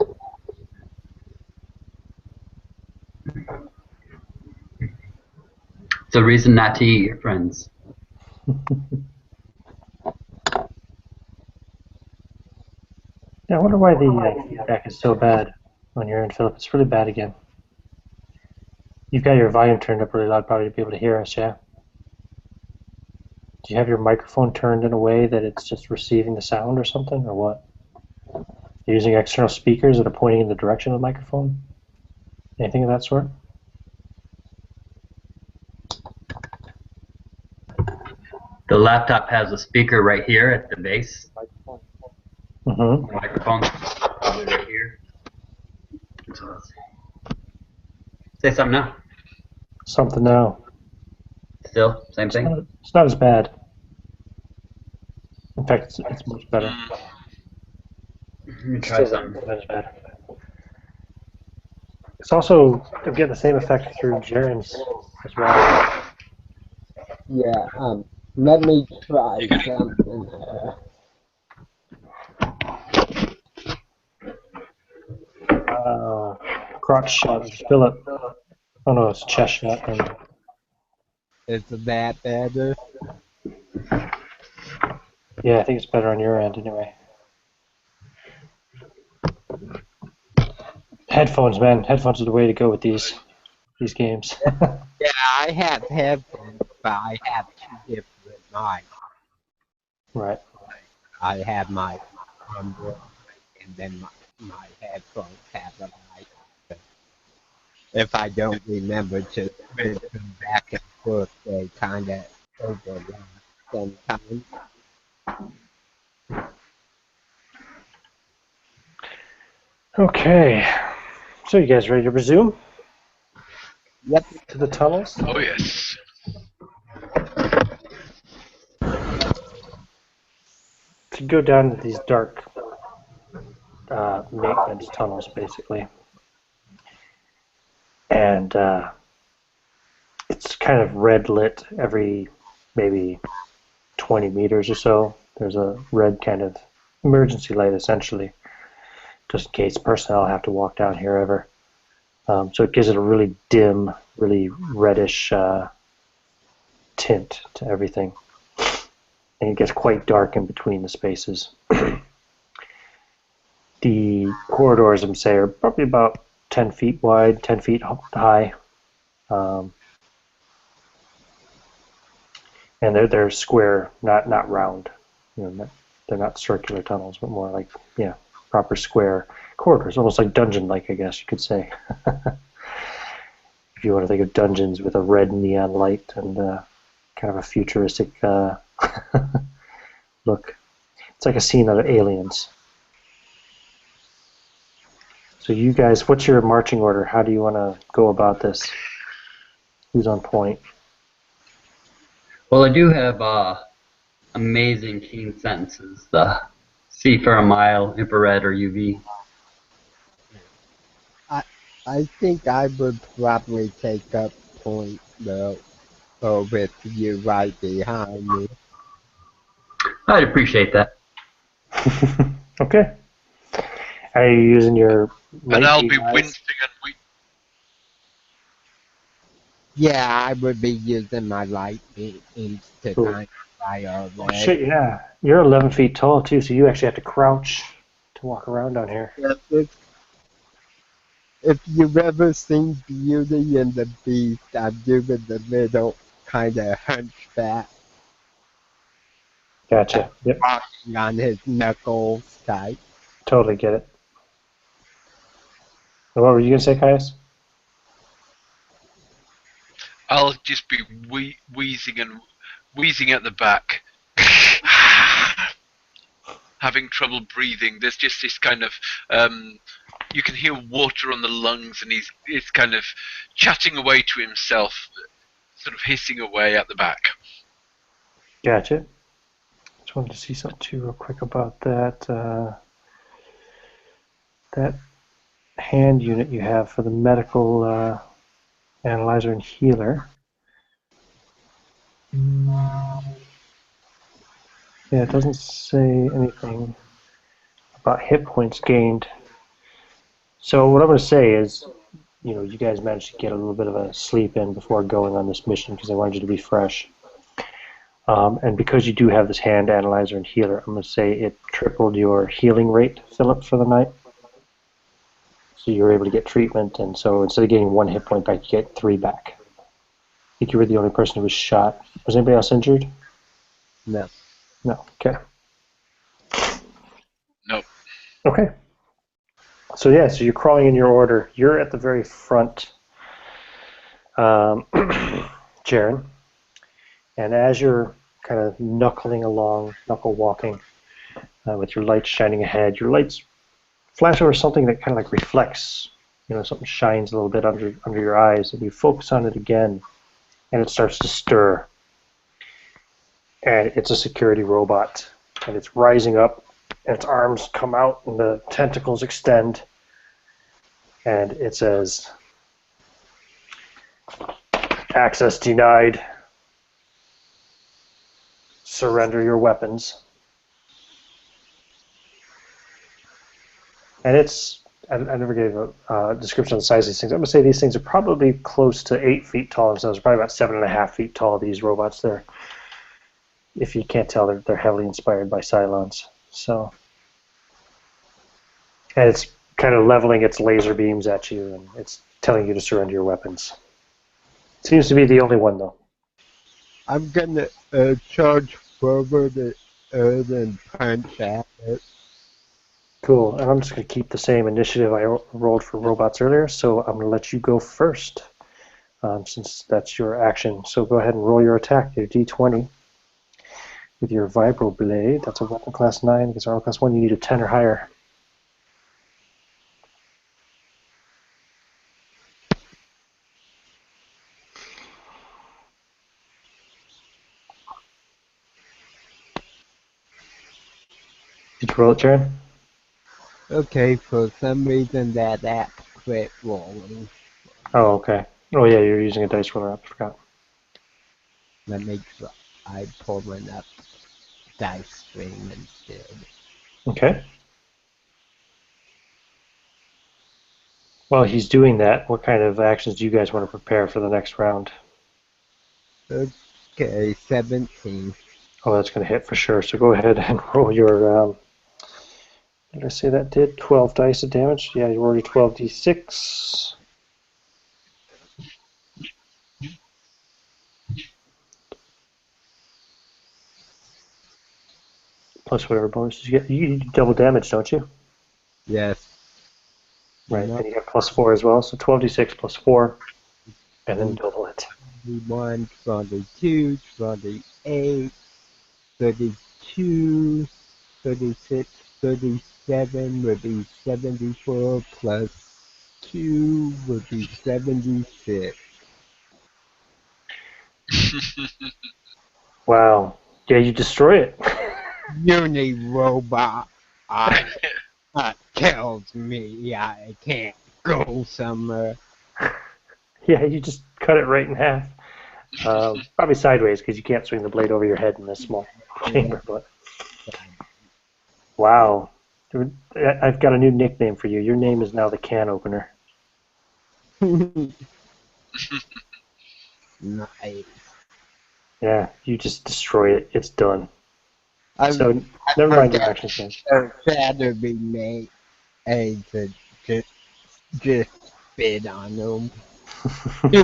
It's a reason not to eat your friends. Yeah, I wonder why the feedback is so bad when you're in, Philip. It's really bad again. You've got your volume turned up really loud probably to be able to hear us, yeah? Do you have your microphone turned in a way that it's just receiving the sound or something, or what? You're using external speakers that are pointing in the direction of the microphone? Anything of that sort? The laptop has a speaker right here at the base. Mm-hmm. The microphone's probably right here. So let's say something now. Something now. Still, same thing? It's not as bad. In fact, it's much better. Let me try something. Not as bad. It's also, I'm getting the same effect through Jaren's as well. Yeah, let me try something. Crotch shot, Philip. Oh no, it's chest shot. Is that better? Yeah, I think it's better on your end anyway. Headphones, man. Headphones are the way to go with these games. Yeah, I have headphones, but I have 2 different mics. Right. I have my Pandora, and then my headphones have a mic. If I don't remember to switch them back and forth, they kind of overlap sometimes. Okay. So you guys ready to resume? Yep. To the tunnels? Oh yes. To go down to these dark maintenance tunnels, basically. And it's kind of red lit every maybe 20 meters or so. There's a red kind of emergency light, essentially, just in case personnel have to walk down here ever. So it gives it a really dim, really reddish tint to everything. And it gets quite dark in between the spaces. The corridors, I'm saying, are probably about 10 feet wide, 10 feet high. And they're square, not round. You know, they're not circular tunnels, but more like proper square corridors, almost like dungeon-like, I guess you could say. If you want to think of dungeons with a red neon light and kind of a futuristic look. It's like a scene out of Aliens. So you guys, what's your marching order? How do you want to go about this? Who's on point? Well, I do have amazing keen senses. The see for a mile, infrared or UV. I think I would probably take up point though, with you right behind me. I'd appreciate that. Okay. Are you using your And I'll light be eyes? wincing and weak. Yeah, I would be using my light beams to Cool. kind I Oh already. shit, yeah. You're 11 feet tall too, so you actually have to crouch to walk around down here. If you've ever seen Beauty and the Beast, I'm doing the middle kind of hunchback, Gotcha. Yep, walking on his knuckles type. totally get it. And what were you gonna say, Caius? I'll just be wheezing at the back, having trouble breathing. There's just this kind of you can hear water on the lungs, and he's kind of chatting away to himself, sort of hissing away at the back. Gotcha. Just wanted to see something too real quick about that. That hand unit you have for the medical analyzer and healer. Yeah, it doesn't say anything about hit points gained. So what I'm going to say is, you guys managed to get a little bit of a sleep in before going on this mission because I wanted you to be fresh. And because you do have this hand analyzer and healer, I'm going to say it tripled your healing rate, Philip, for the night. So you were able to get treatment, and so instead of getting 1 hit point back, you get 3 back. I think you were the only person who was shot. Was anybody else injured? No. No. Okay. Nope. Okay. So yeah, so you're crawling in your order. You're at the very front, Jaren. And as you're kind of knuckle walking, with your lights shining ahead, your lights flash over something that kind of like reflects. Something shines a little bit under your eyes, and you focus on it again, and it starts to stir. And it's a security robot, and it's rising up, and its arms come out, and the tentacles extend, and it says, "Access denied. Surrender your weapons." And I never gave a description of the size of these things. I'm going to say these things are probably close to 8 feet tall themselves, probably about 7.5 feet tall, these robots there. If you can't tell, they're heavily inspired by Cylons. So, and it's kind of leveling its laser beams at you, and it's telling you to surrender your weapons. Seems to be the only one, though. I'm gonna charge forward and punch at it. Cool, and I'm just going to keep the same initiative I rolled for robots earlier, so I'm going to let you go first, since that's your action. So go ahead and roll your attack, your D20, with your Vibro Blade. That's a weapon class 9, against armor class 1, you need a 10 or higher. Did you roll it, Jaren? Okay, for some reason that app quit rolling. Oh, okay. Oh, yeah, you're using a dice roller. I forgot. That makes I pulling up dice string instead. Okay. While he's doing that, what kind of actions do you guys want to prepare for the next round? Okay, 17. Oh, that's going to hit for sure. So go ahead and roll your. Did I say that did 12 dice of damage? Yeah, you rolled your 12d6. Plus whatever bonuses you get. You do double damage, don't you? Yes. Right, Yep. and you got plus 4 as well. So 12d6 plus 4, and then double it. 21, 22, 28, 32, 36, 37 would be 74 plus 2 would be 76. Wow. Yeah, you destroy it. Uni robot tells me I can't go somewhere. Yeah, you just cut it right in half. Probably sideways because you can't swing the blade over your head in this small chamber. But wow, I've got a new nickname for you. Your name is now the can opener. Nice. Yeah, you just destroy it. It's done. I So never mind your forgot action scan. shadow be made to just spit on them.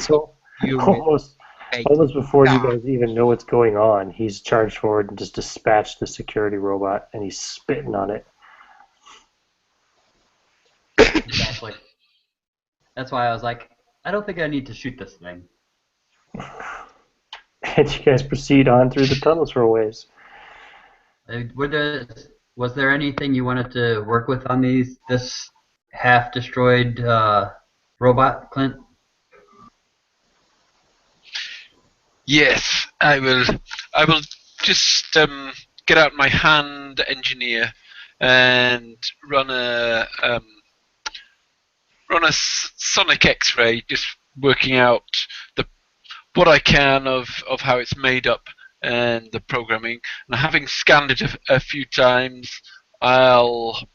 So Unit almost make almost before you stop. guys even know what's going on, he's charged forward and just dispatched the security robot, and he's spitting on it. Exactly. That's why I was like, I don't think I need to shoot this thing. And you guys proceed on through the tunnels for a ways. Was there anything you wanted to work with on this half destroyed robot, Clint? Yes, I will. I will just get out my hand engineer and run a sonic X-ray, just working out the what I can of how it's made up and the programming. And having scanned it a few times, I'll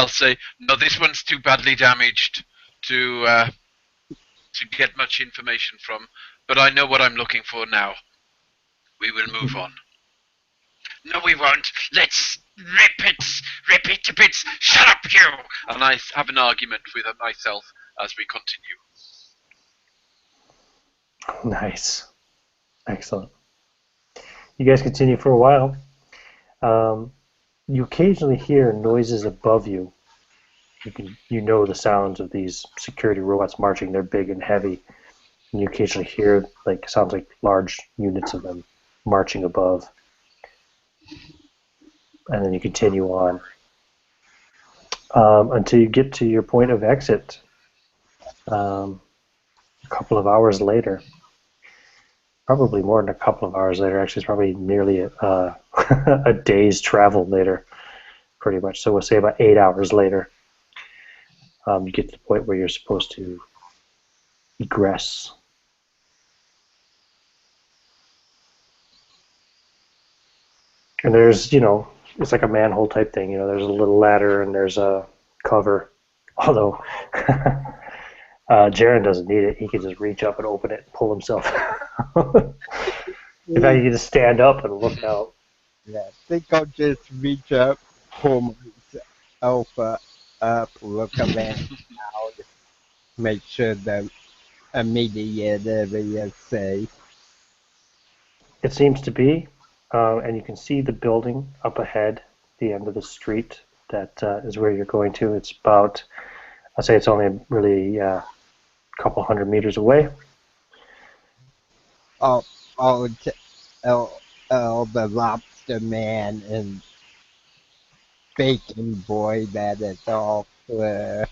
say no. This one's too badly damaged to get much information from. But I know what I'm looking for now. We will move on. No, we won't. Let's rip it to bits. Shut up, you! And I have an argument with myself as we continue. Nice. Excellent. You guys continue for a while. You occasionally hear noises above you. You know the sounds of these security robots marching. They're big and heavy. And you occasionally hear sounds like large units of them marching above. And then you continue on until you get to your point of exit. A couple of hours later, probably more than a couple of hours later. Actually, it's probably nearly a day's travel later, pretty much. So we'll say about 8 hours later, you get to the point where you're supposed to egress. And there's, it's like a manhole type thing. There's a little ladder and there's a cover. Although Jaren doesn't need it. He can just reach up and open it and pull himself out. In fact, you can just stand up and look out. Yeah, I think I'll just reach up, pull my alpha up, look around out, make sure the immediate area is safe. It seems to be, and you can see the building up ahead, the end of the street. That is where you're going to. It's about, I'd say it's only really a couple hundred meters away. I'll the lobster man and bacon boy that is all clear.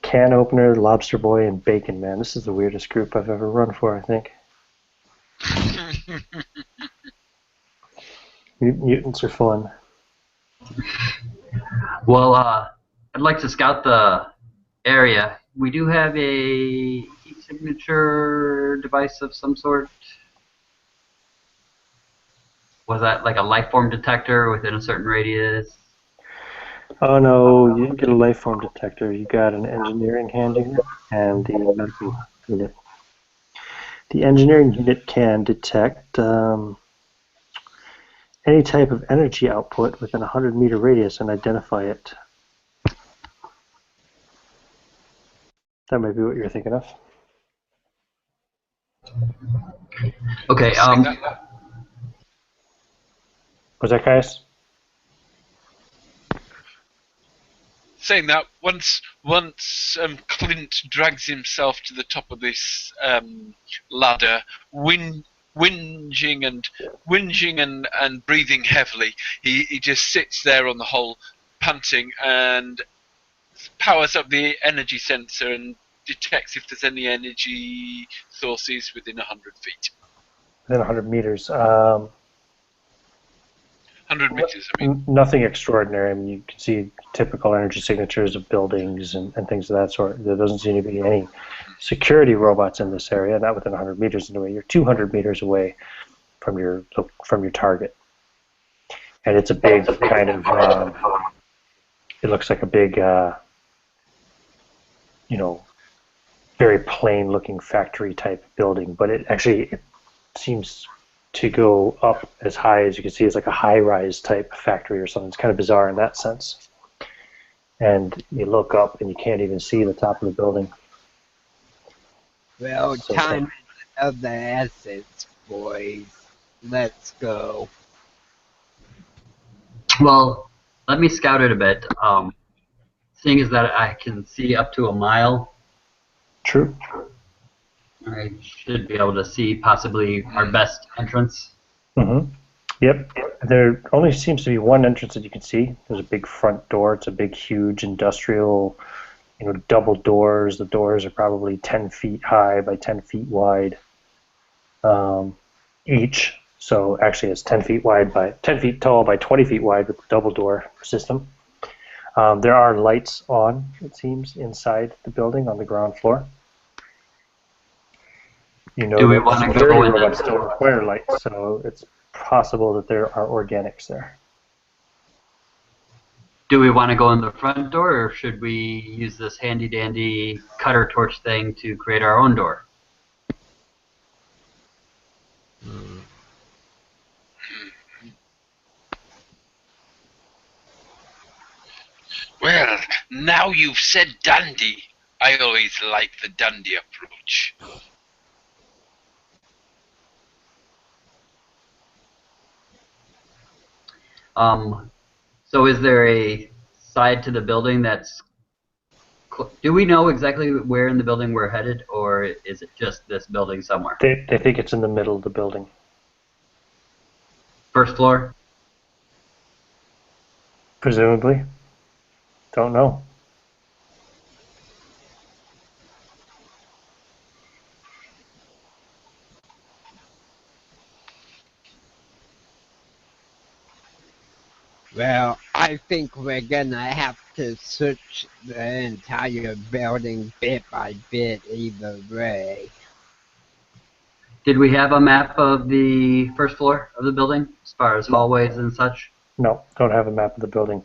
Can opener, lobster boy, and bacon man. This is the weirdest group I've ever run for, I think. Mutants are fun. Well, I'd like to scout the area. We do have a e-signature device of some sort. Was that like a life form detector within a certain radius? Oh no, you didn't get a life form detector. You got an engineering hand unit and the medical unit. The engineering unit can detect any type of energy output within a 100-meter radius and identify it. That might be what you're thinking of. Okay. Was that Caius? Saying that, once Clint drags himself to the top of this ladder, whinging and breathing heavily, he just sits there on the hole, panting, and powers up the energy sensor and detects if there's any energy sources within 100 feet. Within 100 meters. 100 meters, I mean. Nothing extraordinary. I mean, you can see typical energy signatures of buildings and things of that sort. There doesn't seem to be any security robots in this area, not within 100 meters anyway. You're 200 meters away from your target. And it's a big kind of, it looks like a big, very plain-looking factory-type building, but it seems to go up as high as you can see. It's like a high-rise type factory or something. It's kind of bizarre in that sense. And you look up and you can't even see the top of the building. Well, So time of the essence, boys. Let's go. Well, let me scout it a bit. Seeing as that I can see up to a mile, True. I should be able to see possibly our best entrance. Mm-hmm. Yep. There only seems to be one entrance that you can see. There's a big front door. It's a big, huge industrial, double doors. The doors are probably 10 feet high by 10 feet wide each. So actually it's 10 feet wide by 10 feet tall by 20 feet wide with the double door system. There are lights on, it seems, inside the building on the ground floor. Do we want to go in robots don't require lights, so it's possible that there are organics there. Do we want to go in the front door, or should we use this handy-dandy cutter torch thing to create our own door? Well, now you've said dandy. I always like the dandy approach. So is there a side to the building that's... Do we know exactly where in the building we're headed, or is it just this building somewhere? They think it's in the middle of the building. First floor? Presumably. Don't know. Well, I think we're gonna have to search the entire building bit by bit either way. Did we have a map of the first floor of the building, as far as hallways and such? No, don't have a map of the building.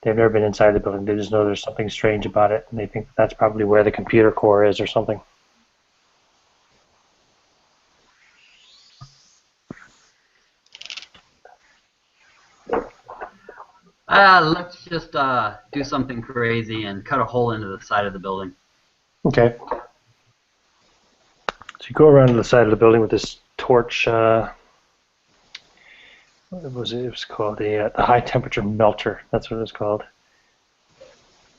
They've never been inside the building. They just know there's something strange about it, and they think that's probably where the computer core is or something. Let's just do something crazy and cut a hole into the side of the building. Okay. So you go around to the side of the building with this torch. What was it? It was called the high temperature melter. That's what it was called.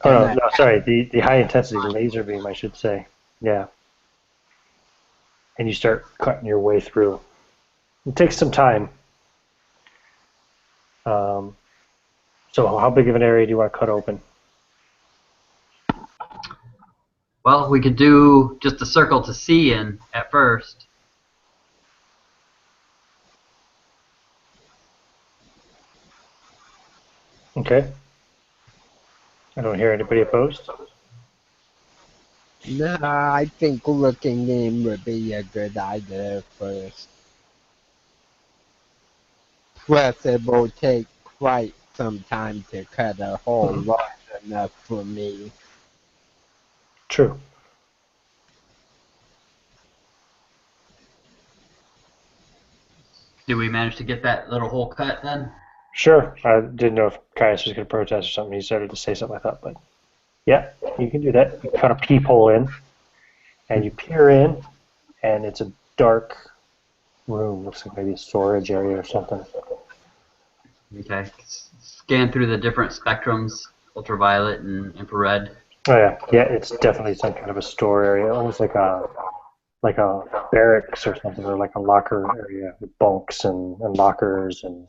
Oh no, sorry, the high intensity laser beam, I should say. Yeah. And you start cutting your way through. It takes some time. So how big of an area do you want to cut open? Well, we could do just a circle to see in at first. Okay. I don't hear anybody opposed. No, I think looking in would be a good idea first. Plus, it will take quite some time to cut a hole large enough for me. True. Did we manage to get that little hole cut then? Sure. I didn't know if Caius was going to protest or something. He started to say something, I thought, but yeah, you can do that. You cut a peephole in, and you peer in, and it's a dark room. Looks like maybe a storage area or something. Okay. Scan through the different spectrums, ultraviolet and infrared. Oh yeah, yeah. It's definitely some kind of a store area, almost like a barracks or something, or like a locker area with bunks and lockers and.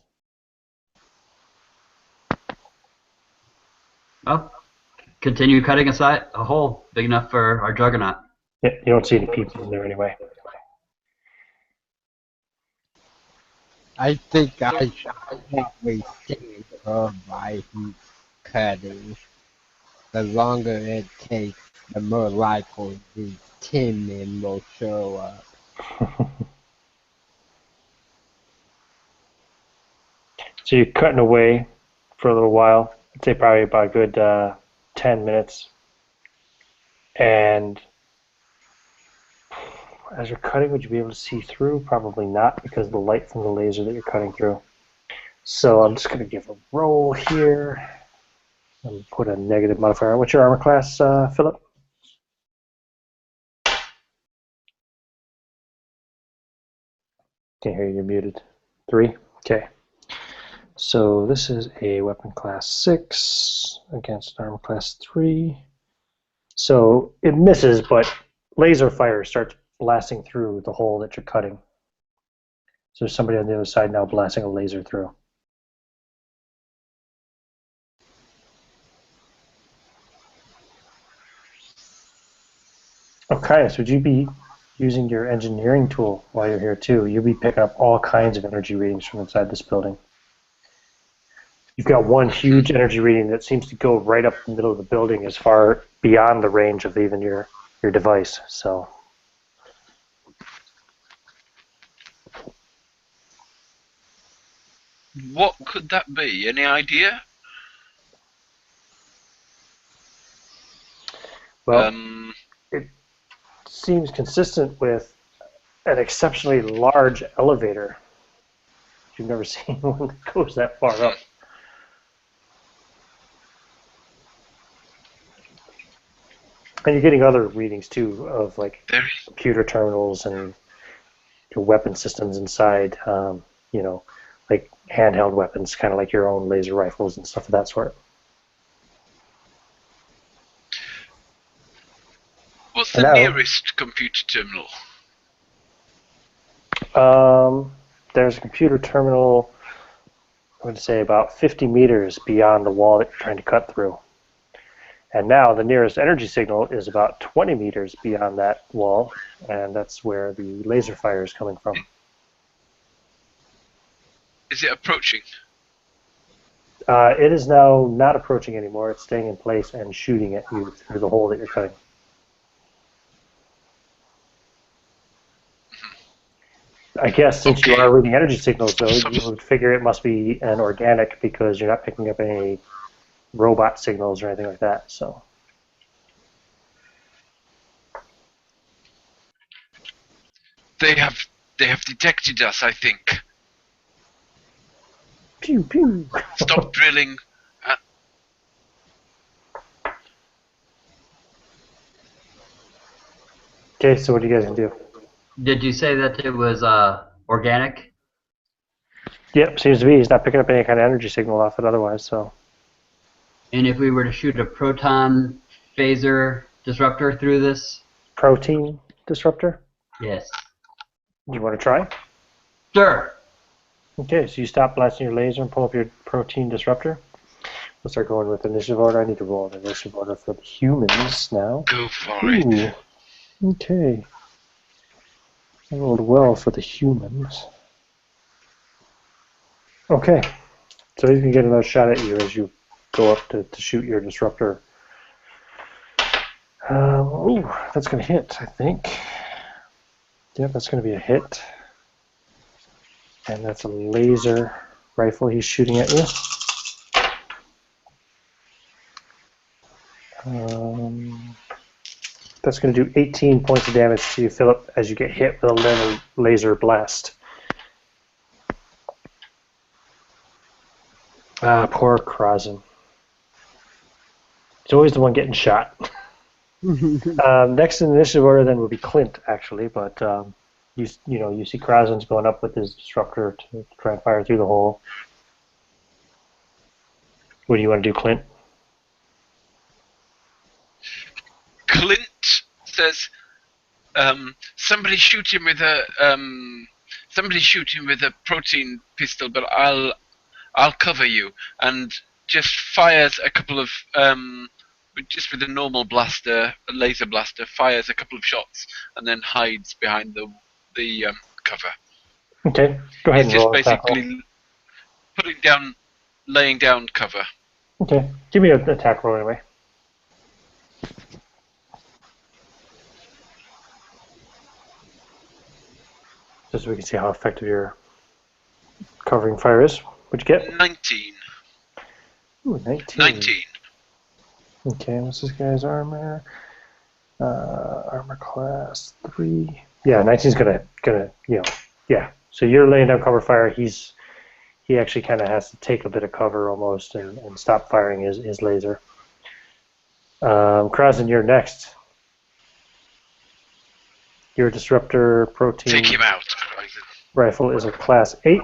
Well, continue cutting a hole big enough for our juggernaut. Yeah, you don't see any people in there anyway. I think I should probably save her by heat cutting. The longer it takes, the more likely the tin men will show up. So you're cutting away for a little while. I'd say probably about a good 10 minutes. And as you're cutting, would you be able to see through? Probably not, because of the light from the laser that you're cutting through. So I'm just going to give a roll here and put a negative modifier. What's your armor class, Philip? Can't hear you, you're muted. 3? Okay. So this is a weapon class 6 against armor class 3. So it misses, but laser fire starts blasting through the hole that you're cutting. So there's somebody on the other side now blasting a laser through. Okay, so would you be using your engineering tool while you're here too? You'll be picking up all kinds of energy readings from inside this building. You've got one huge energy reading that seems to go right up the middle of the building, as far beyond the range of even your device. So What could that be? Any idea? well, it seems consistent with an exceptionally large elevator. You've never seen one that goes that far up. And you're getting other readings too of like computer terminals and weapon systems inside, you know, like handheld weapons, kind of like your own laser rifles and stuff of that sort. What's the nearest computer terminal? There's a computer terminal, I would say about 50 meters beyond the wall that you're trying to cut through. And now the nearest energy signal is about 20 meters beyond that wall, and that's where the laser fire is coming from. Is it approaching? It is now not approaching anymore. It's staying in place and shooting at you through the hole that you're cutting. I guess since you are reading energy signals, though, you would figure it must be an organic, because you're not picking up any robot signals or anything like that. So they have detected us, I think. Pew pew. Stop drilling. Okay, so what are you guys gonna do? Did you say that it was organic? Yep, seems to be. He's not picking up any kind of energy signal off it otherwise. So. And if we were to shoot a proton phaser disruptor through this? Protein disruptor? Yes. You want to try? Sure. Okay, so you stop blasting your laser and pull up your protein disruptor. We'll start going with initiative order. I need to roll an initiative order for the humans now. Go for it. Okay. I rolled well for the humans. Okay. So you can get another shot at you as you go up to shoot your disruptor. Oh, that's going to hit, I think. Yep, that's going to be a hit. And that's a laser rifle he's shooting at you. That's going to do 18 points of damage to you, Philip, as you get hit with a laser blast. Poor Krasen. He's always the one getting shot. Next in the initiative order then will be Clint, actually, but you see Krasen's going up with his disruptor to try and fire through the hole. What do you want to do, Clint? Clint says, "Somebody shoot him with a protein pistol, but I'll cover you." And just fires a couple of just with a normal blaster, a laser blaster, fires a couple of shots and then hides behind the cover. Okay, go ahead. He's just basically laying down cover. Okay, give me an attack roll anyway. Just so we can see how effective your covering fire is. What'd you get? 19. Ooh, 19. 19. Okay, what's this guy's armor? Armor class 3. Yeah, 19's gonna yeah. So you're laying down cover fire. He actually kind of has to take a bit of cover almost and stop firing his laser. Krasen, you're next. Your disruptor protein Take him out. rifle is a class 8.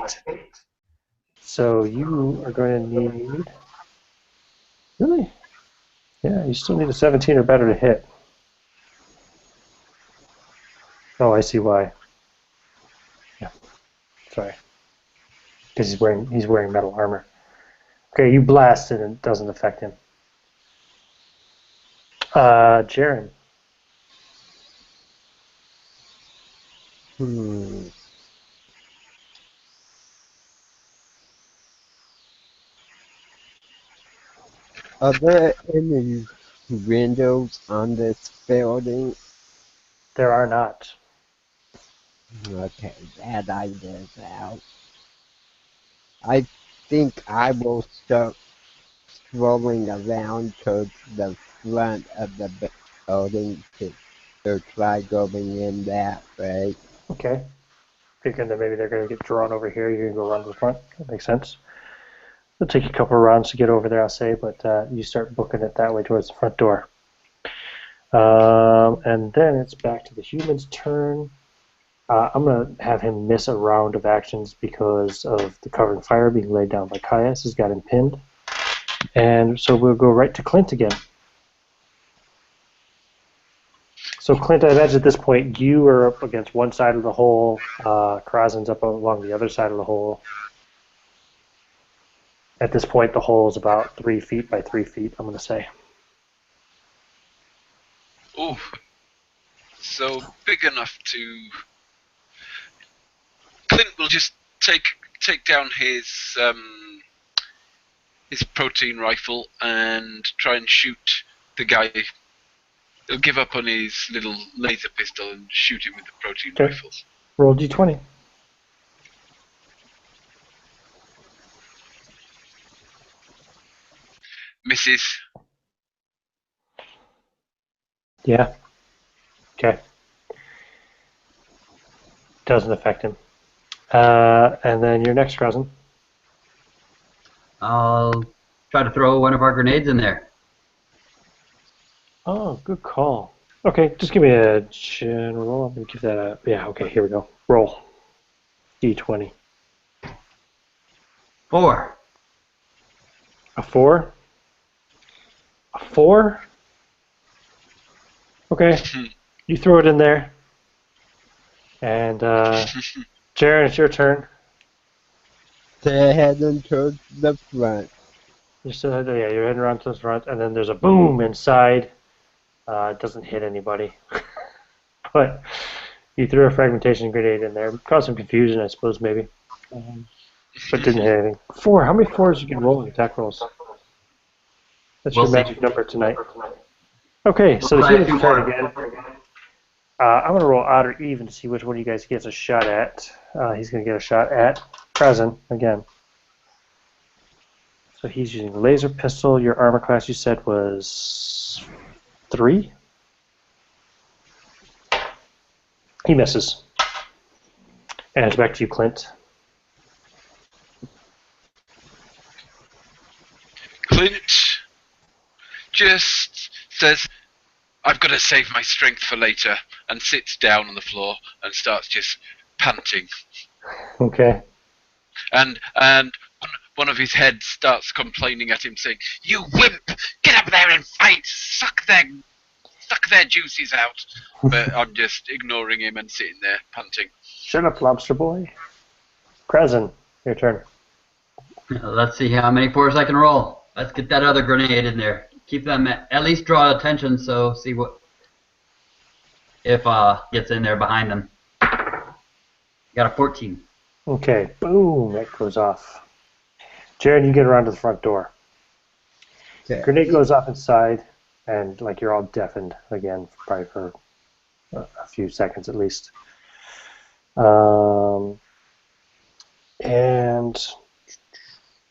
So you are going to need... Really? Yeah, you still need a 17 or better to hit. Oh, I see why. Yeah, sorry. Because he's wearing metal armor. Okay, you blast and it doesn't affect him. Jaren. Are there any windows on this building? There are not. Okay, that idea's out. I think I will start strolling around towards the front of the building to try going in that way. Okay. Thinking that maybe they're going to get drawn over here. You're going to go around to the front. That makes sense. It'll take a couple of rounds to get over there, I'll say, but you start booking it that way towards the front door. And then it's back to the human's turn. I'm going to have him miss a round of actions because of the covering fire being laid down by Caius. Has got him pinned. And so we'll go right to Clint again. So Clint, I imagine at this point you are up against one side of the hole. Krasen's up along the other side of the hole. At this point, the hole is about 3 feet by 3 feet, I'm going to say. Oh, so big enough to... Clint will just take down his protein rifle and try and shoot the guy. He'll give up on his little laser pistol and shoot him with the protein rifles. Roll d20. Misses. Yeah. Okay. Doesn't affect him. And then your next Krasen. I'll try to throw one of our grenades in there. Oh, good call. Okay, just give me a general. I'm going to give that a... Yeah, okay, here we go. Roll. D20. 4. A 4? A 4? Okay. You throw it in there. And, Jaren, it's your turn. They're heading towards the front. You're still you're heading around to the front, and then there's a boom inside. It doesn't hit anybody. But you threw a fragmentation grenade in there. Caused some confusion, I suppose, maybe. But didn't hit anything. 4. How many 4s you can roll in attack rolls? That's your magic number tonight. Okay, so the human's turn again. I'm going to roll odd or even to see which one of you guys gets a shot at. He's going to get a shot at Krasen again. So he's using a laser pistol. Your armor class, you said, was 3? He misses. And it's back to you, Clint. Clint just says, I've got to save my strength for later, and sits down on the floor and starts just panting. Okay. And one of his heads starts complaining at him, saying, "You wimp! Get up there and fight! Suck their juices out!" But I'm just ignoring him and sitting there panting. Shut up, lobster boy. Krasen, your turn. Let's see how many 4s I can roll. Let's get that other grenade in there. Keep them at least draw attention, so see what if gets in there behind them. Got a 14. Okay, boom, that goes off. Jared, you get around to the front door. Okay. Grenade goes off inside, and like you're all deafened again, probably for a few seconds at least. And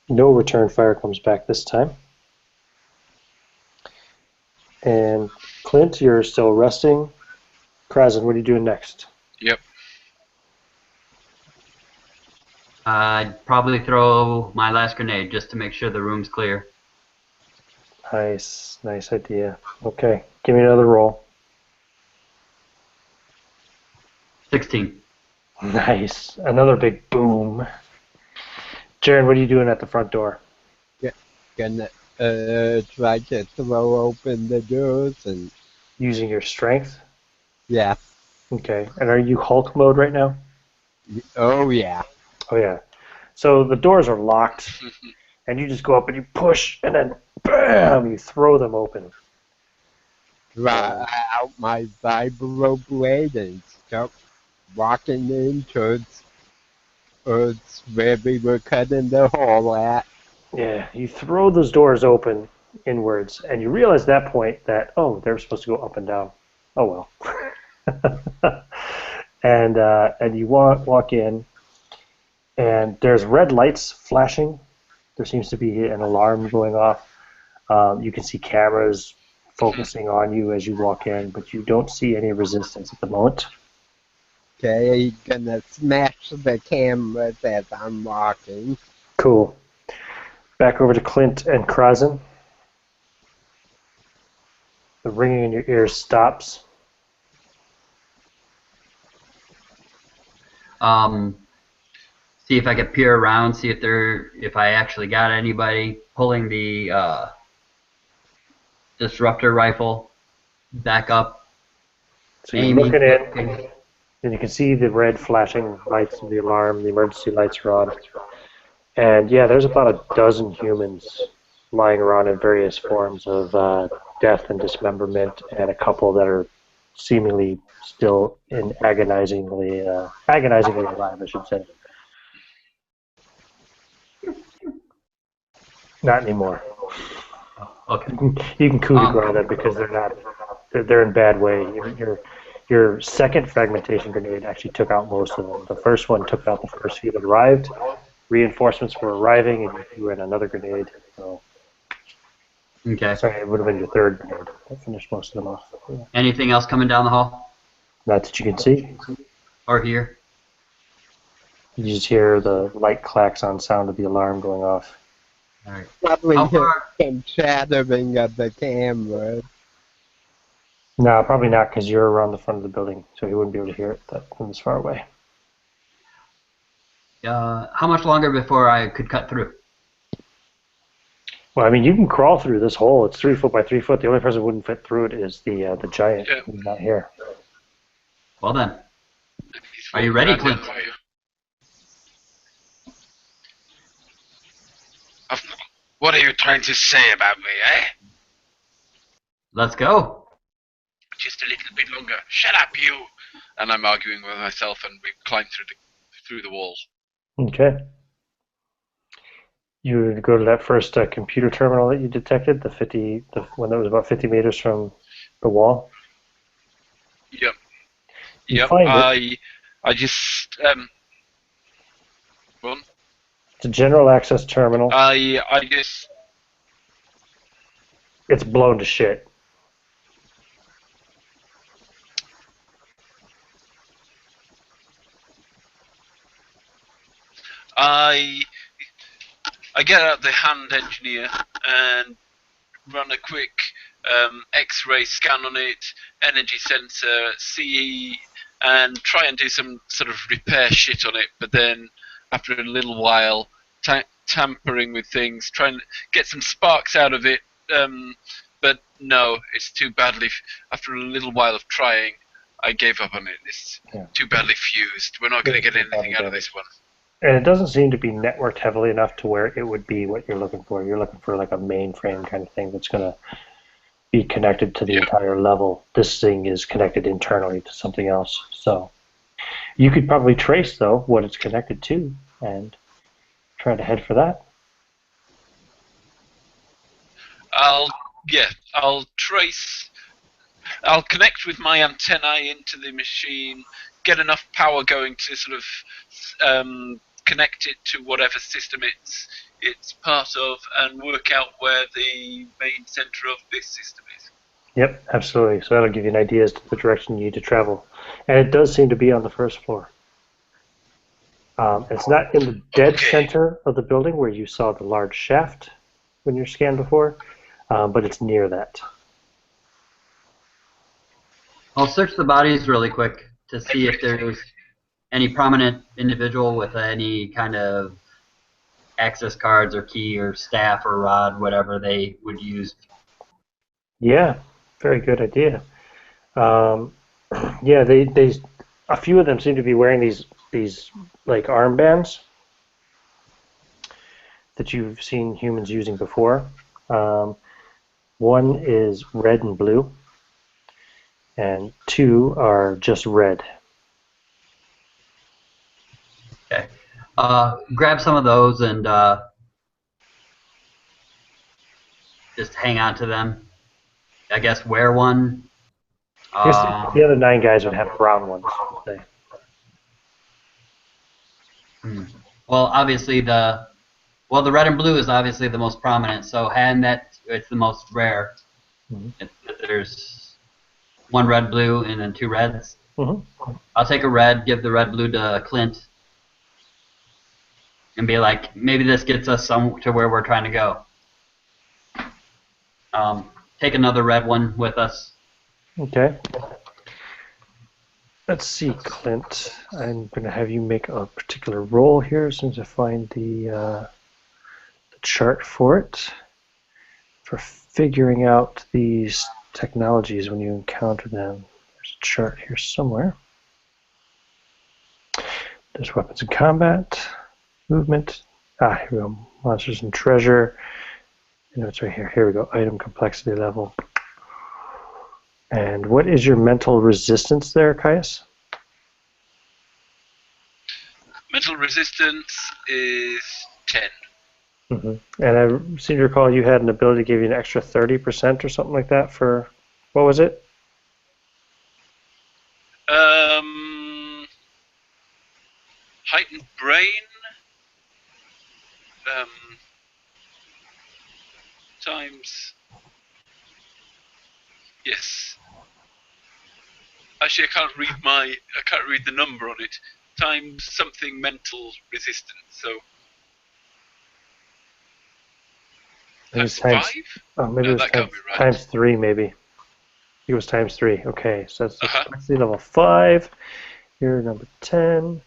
no return fire comes back this time. And Clint, you're still resting. Krasen, what are you doing next? Yep. I'd probably throw my last grenade just to make sure the room's clear. Nice, nice idea. Okay, give me another roll. 16. Nice, another big boom. Jared, what are you doing at the front door? Gonna try to throw open the doors and Using your strength? yeah. Okay, and are you Hulk mode right now? Oh yeah. Oh yeah. So the doors are locked, and you just go up and you push, and then bam, you throw them open. Draw out my vibro blade and start walking in towards where we were cutting the hole at. Yeah, you throw those doors open inwards, and you realize at that point that, oh, they're supposed to go up and down. Oh well. And you walk in, and there's red lights flashing. There seems to be an alarm going off. You can see cameras focusing on you as you walk in, but you don't see any resistance at the moment. Okay, gonna smash the cameras as I'm walking. Cool. Back over to Clint and Krazen. The ringing in your ears stops. See if I can peer around, see if I actually got anybody pulling the disruptor rifle back up. So you're Aiming. looking in, and you can see the red flashing lights of the alarm. The emergency lights are on. And yeah, there's about a dozen humans lying around in various forms of death and dismemberment, and a couple that are seemingly still in agonizingly alive, I should say. Not anymore. Okay. You can coup de grace them because they're in bad way. Your second fragmentation grenade actually took out most of them. The first one took out the first few that arrived. Reinforcements were arriving, and you threw in another grenade. So, Okay. sorry, it would have been your third grenade. That finished most of them off. Yeah. Anything else coming down the hall? Not that you can see. Or here? You just hear the light klaxon sound of the alarm going off. Alright. Probably How hear far? some shattering of the camera. No, probably not, because you're around the front of the building, so he wouldn't be able to hear it from this far away. How much longer before I could cut through? Well, I mean, you can crawl through this hole. It's 3 foot by 3 foot. The only person who wouldn't fit through it is the giant who's not here. Well then. Are you ready, Clint? What are you trying to say about me, eh? Let's go. Just a little bit longer. Shut up, you! And I'm arguing with myself, and we climb through the wall. Okay. You go to that first computer terminal that you detected, the one that was about 50 meters from the wall. Yep. You Yep. find it. I just One. It's a general access terminal. I just. It's blown to shit. I get out the hand engineer and run a quick X-ray scan on it, energy sensor, CE, and try and do some sort of repair shit on it. But then, after a little while, tampering with things, trying to get some sparks out of it. But no, it's too badly. After a little while of trying, I gave up on it. It's too badly fused. We're not going to get anything out of this one. And it doesn't seem to be networked heavily enough to where it would be what you're looking for. You're looking for like a mainframe kind of thing that's going to be connected to the entire level. This thing is connected internally to something else. So you could probably trace, though, what it's connected to and try to head for that. I'll trace. I'll connect with my antennae into the machine, get enough power going to sort of connect it to whatever system it's part of, and work out where the main center of this system is. Yep, absolutely. So that'll give you an idea as to the direction you need to travel. And it does seem to be on the first floor. It's not in the dead Okay. center of the building where you saw the large shaft when you scanned before, but it's near that. I'll search the bodies really quick to see if there's any prominent individual with any kind of access cards or key or staff or rod, whatever they would use. Yeah, very good idea. Um, yeah, they a few of them seem to be wearing these like armbands that you've seen humans using before. Um, one is red and blue, and two are just red. Okay. Grab some of those and just hang on to them. I guess wear one. I guess the other 9 guys would have brown ones. Say. Well, obviously the red and blue is obviously the most prominent. So hand that it's the most rare. Mm-hmm. There's one red, blue, and then 2 reds. Mm-hmm. I'll take a red, give the red, blue to Clint, and be like, maybe this gets us to where we're trying to go. Take another red one with us. Okay. Let's see, Clint. I'm going to have you make a particular roll here as soon as I find the chart for it. For figuring out these technologies when you encounter them. There's a chart here somewhere. There's weapons in combat, movement. Here we go. Monsters and treasure. You know, it's right here. Here we go. Item complexity level. And what is your mental resistance there, Caius? Mental resistance is 10. Mm-hmm. And I seem to recall you had an ability to give you an extra 30% or something like that for, what was it? Heightened brain. Times. Yes. Actually, I can't read the number on it. Times something mental resistance. So. Times 5? Oh, maybe No, it was that can't be right. times 3, maybe. It was times 3. Okay, so that's complexity level 5. Here, number 10.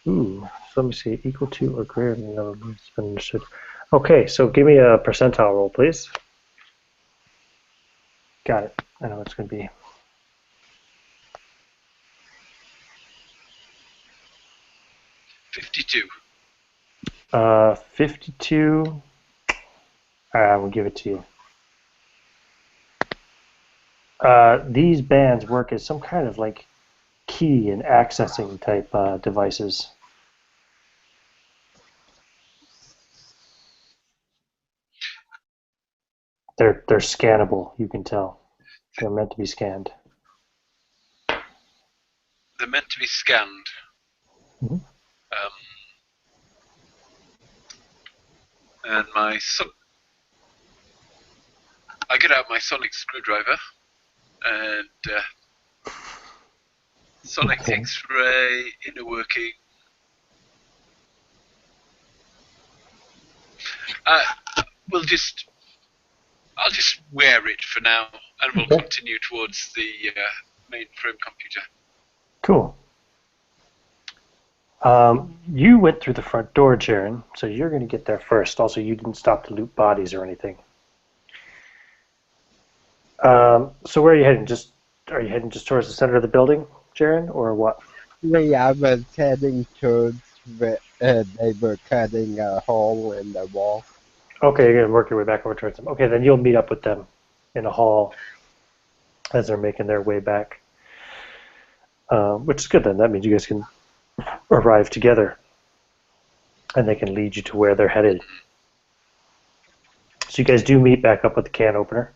Ooh, so let me see. Equal to or greater than the number that's been understood. Okay, so give me a percentile roll, please. Got it. I know what it's going to be. 52. 52. I will give it to you. These bands work as some kind of like key and accessing type devices. They're scannable, you can tell. They're meant to be scanned. They're meant to be scanned. Mm-hmm. And I get out my sonic screwdriver and sonic X-ray, inner working. I'll just wear it for now, and we'll continue towards the mainframe computer. Cool. You went through the front door, Jaren, so you're going to get there first. Also, you didn't stop to loot bodies or anything. So where are you heading? Are you heading just towards the center of the building, Jaren, or what? Yeah, I was heading towards where they were cutting a hole in the wall. Okay, you're going to work your way back over towards them. Okay, then you'll meet up with them in a hall as they're making their way back. Which is good then. That means you guys can arrive together and they can lead you to where they're headed. So you guys do meet back up with the can opener.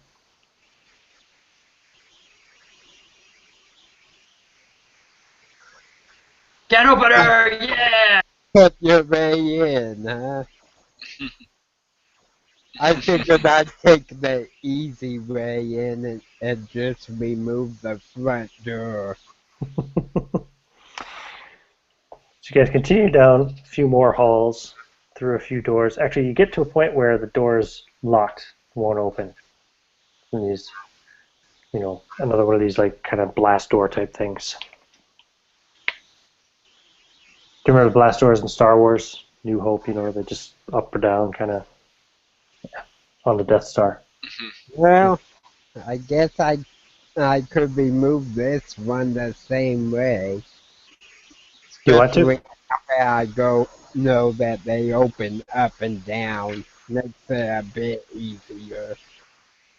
Can opener, yeah! Put your way in, huh? I figured I'd take the easy way in and just remove the front door. So you guys continue down a few more halls, through a few doors. Actually, you get to a point where the door's locked, won't open. And these, another one of these like kind of blast door type things. Do you remember the blast doors in Star Wars? New Hope, where they just up or down, kind of on the Death Star. Well, I guess I could remove this one the same way. You want to? Especially where I go know that they open up and down. Makes it a bit easier.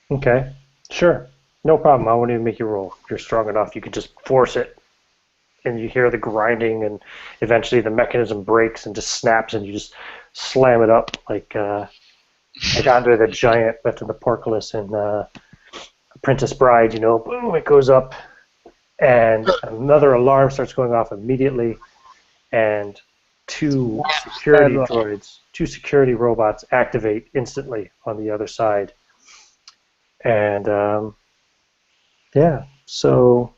Okay, sure. No problem. I won't even make you roll. If you're strong enough, you can just force it. And you hear the grinding, and eventually the mechanism breaks and just snaps, and you just slam it up like Andre the Giant lifting the portcullis in Princess Bride. Boom, it goes up, and another alarm starts going off immediately, and two security robots activate instantly on the other side. And yeah, so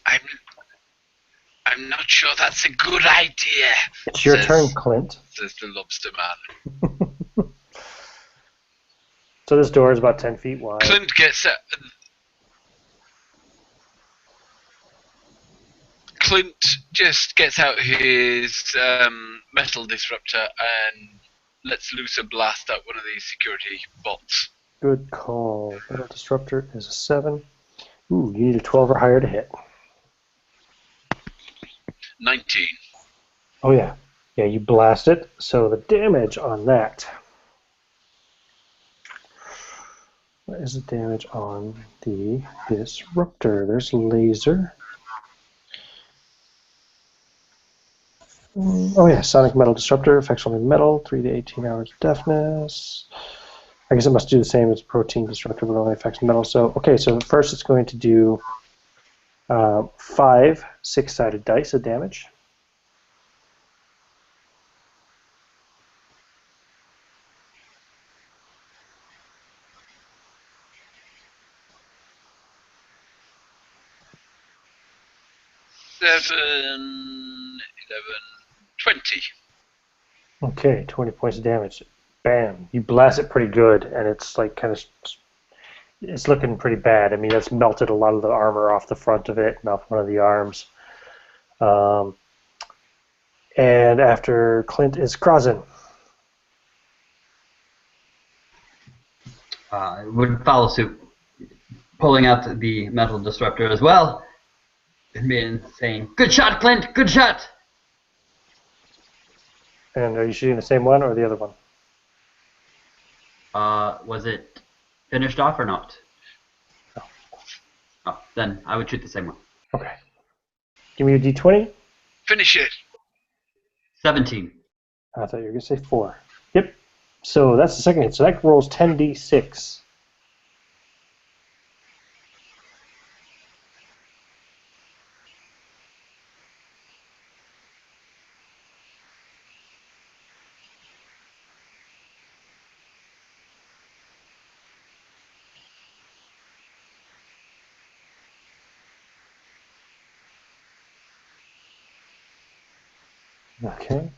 I'm not sure that's a good idea. it's your turn, Clint. Says the lobster man. So this door is about 10 feet wide. Clint gets Clint just gets out his metal disruptor and lets loose a blast at one of these security bots. Good call. Metal disruptor is a 7. Ooh, you need a 12 or higher to hit. 19. Oh yeah. Yeah, you blast it. So the damage on that. What is the damage on the disruptor? There's laser. Oh yeah, sonic metal disruptor affects only metal, 3 to 18 hours deafness. I guess it must do the same as protein disruptor, but only affects metal. So okay, so first it's going to do 5 6-sided dice of damage. Seven, 11, 20. Okay, 20 points of damage. Bam! You blast it pretty good, and it's like it's looking pretty bad. I mean, that's melted a lot of the armor off the front of it and off one of the arms. And after Clint is Krazen. Would follow suit, pulling out the metal disruptor as well, and saying, "Good shot, Clint! Good shot!" And are you shooting the same one or the other one? Was it finished off or not? No. Oh, then I would shoot the same one. Okay. Give me a d20. Finish it. 17. I thought you were going to say 4. Yep. So that's the second hit. So that rolls 10d6. Okay.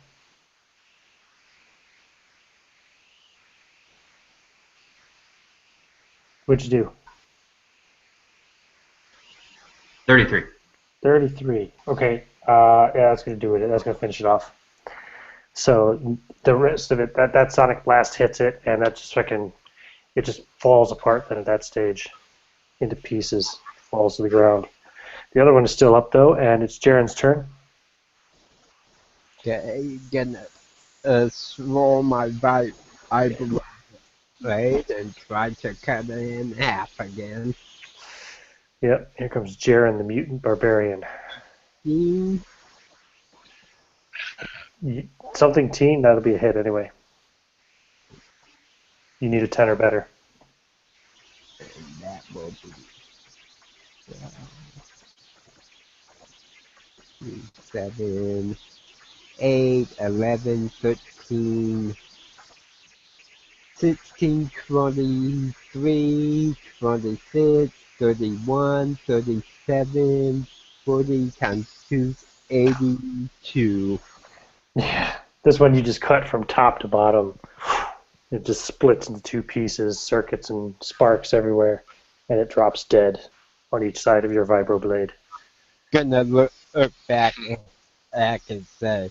What'd you do? 33. 33. Okay. Yeah, that's going to do it. That's going to finish it off. So the rest of it, that sonic blast hits it, and that just it just falls apart then at that stage into pieces, falls to the ground. The other one is still up, though, and it's Jaren's turn. Okay, gonna swirl my eyebrow blade and try to cut it in half again. Yep, here comes Jaren, the mutant barbarian. Something teen, that'll be a hit anyway. You need a 10 or better. And that will be 7, 8, 11, 13, 16, 23, 26, 31, 37, 40 times 2 is 82. Yeah. This one you just cut from top to bottom. It just splits into two pieces, circuits and sparks everywhere, and it drops dead on each side of your vibroblade. Gonna look back and say,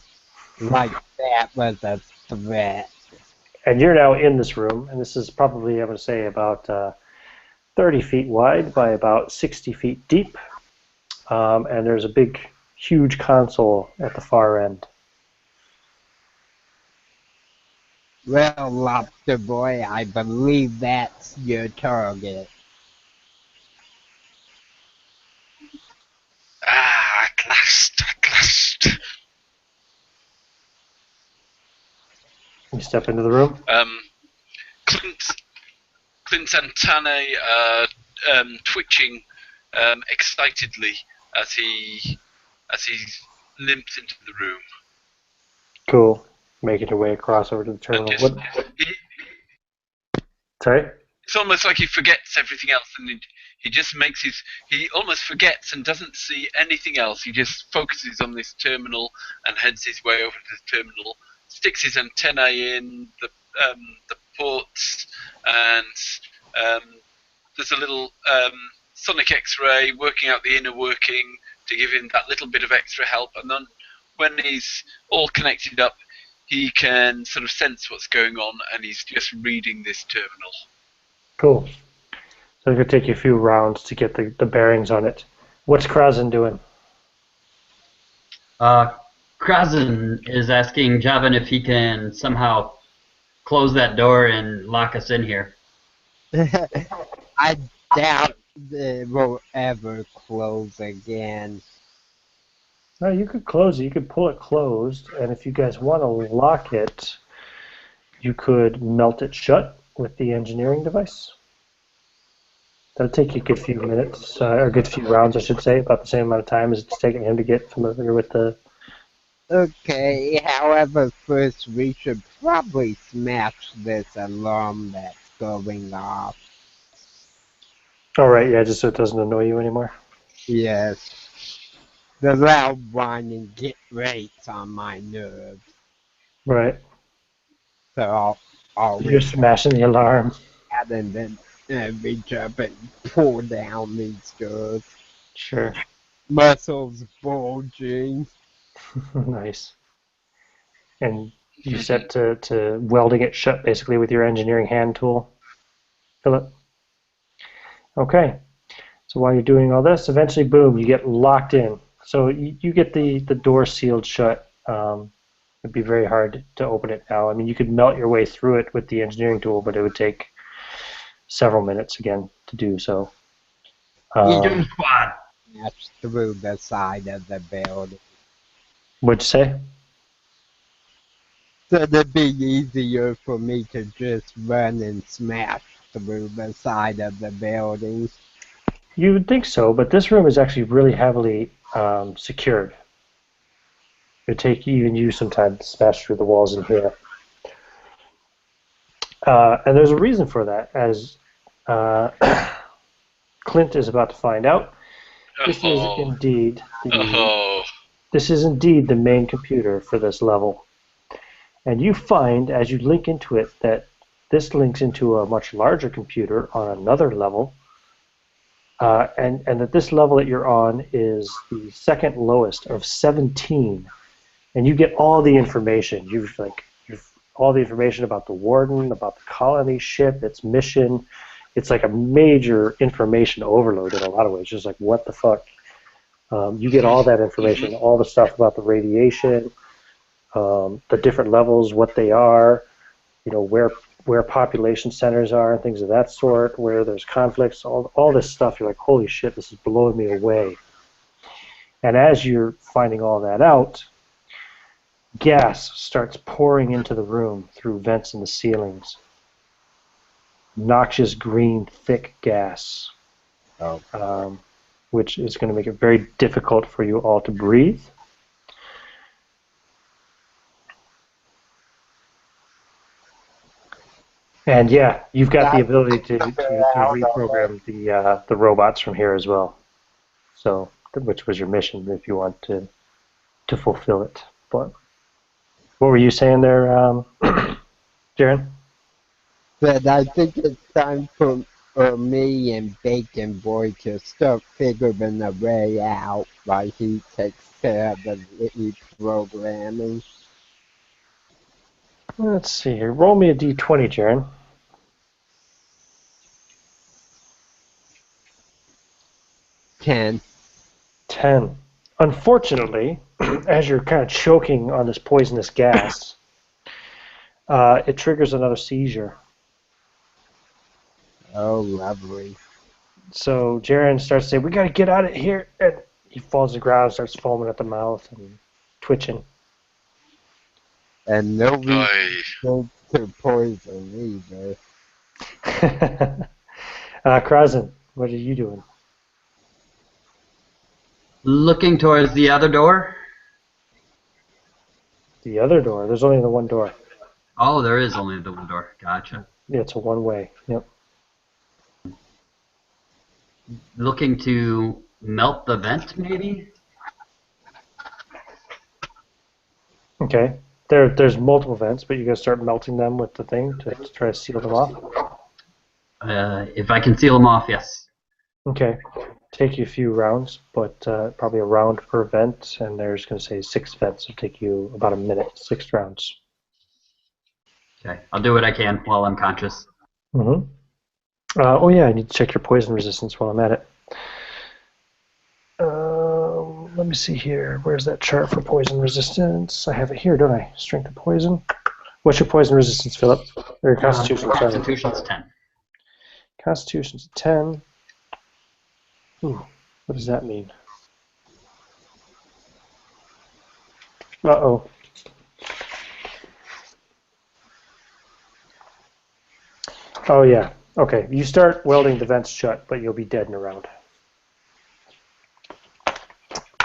like that was a threat. And you're now in this room, and this is probably, I'm going to say, about 30 feet wide by about 60 feet deep. And there's a big, huge console at the far end. Well, Lobster Boy, I believe that's your target. At last, at last. You step into the room. Clint's antennae twitching excitedly as he limps into the room. Cool. Making your way across over to the terminal. Sorry? It's almost like he forgets everything else, and he almost forgets and doesn't see anything else. He just focuses on this terminal and heads his way over to the terminal, sticks his antennae in the ports, and there's a little sonic X-ray working out the inner working to give him that little bit of extra help, and then when he's all connected up, he can sort of sense what's going on, and he's just reading this terminal. Cool. So it's going to take you a few rounds to get the bearings on it. What's Krasen doing? Krasen is asking Javin if he can somehow close that door and lock us in here. I doubt it will ever close again. No, you could close it. You could pull it closed, and if you guys want to lock it, you could melt it shut with the engineering device. That'll take you a good few minutes, or a good few rounds, I should say, about the same amount of time as it's taking him to get familiar with the... Okay, however, first we should probably smash this alarm that's going off. Oh, right, yeah, just so it doesn't annoy you anymore. Yes. The loud whining grates on my nerves. Right. So I'll You're smashing the alarm. and then reach up and pull down these doors. Sure. Muscles bulging. Nice. And you set to welding it shut, basically, with your engineering hand tool, Philip? Okay. So while you're doing all this, eventually, boom, you get locked in. So you get the door sealed shut. It'd be very hard to open it now. I mean, you could melt your way through it with the engineering tool, but it would take several minutes again to do so. Squad. Smash through the side of the building. What'd you say? So it'd be easier for me to just run and smash through the side of the building. You would think so, but this room is actually really heavily secured. It would take even you some time to smash through the walls in here. And there's a reason for that, as Clint is about to find out. This is indeed the main computer for this level. And you find, as you link into it, that this links into a much larger computer on another level, and that this level that you're on is the second lowest of 17. And you get all the information. You've all the information about the Warden, about the colony ship, its mission. It's like a major information overload in a lot of ways. Just like, what the fuck? You get all that information, all the stuff about the radiation, the different levels, what they are, where population centers are, and things of that sort, where there's conflicts, all this stuff. You're like, holy shit, this is blowing me away. And as you're finding all that out, gas starts pouring into the room through vents in the ceilings. Noxious green, thick gas, which is going to make it very difficult for you all to breathe. And yeah, you've got the ability to Out reprogram the robots from here as well. So, which was your mission if you want to fulfill it. But what were you saying there, Jaren? But I think it's time for me and Bacon Boy to start figuring a way out while he takes care of the reprogramming. Let's see here. Roll me a d20, Jaren. 10. 10. Unfortunately, as you're kind of choking on this poisonous gas, it triggers another seizure. Oh, lovely. So Jaren starts to say, "We got to get out of here," and he falls to the ground, starts foaming at the mouth and twitching. And no Aye. reason to poison either. Krasen, what are you doing? Looking towards the other door. The other door. There's only the one door. Oh, there is only the one door. Gotcha. Yeah, it's a one-way. Yep. Looking to melt the vent, maybe? Okay. There's multiple vents, but you got to start melting them with the thing to try to seal them off. If I can seal them off, yes. Okay. Take you a few rounds, but probably a round per vent, and there's going to say 6 vents. It'll take you about a minute, 6 rounds. Okay, I'll do what I can while I'm conscious. Mm-hmm. Oh yeah, I need to check your poison resistance while I'm at it. Let me see here. Where's that chart for poison resistance? I have it here, don't I? Strength of poison. What's your poison resistance, Philip? Or your constitution? Constitution's 10. Constitution's 10. Ooh, what does that mean? Uh-oh. Oh yeah. Okay, you start welding the vents shut, but you'll be dead in a round.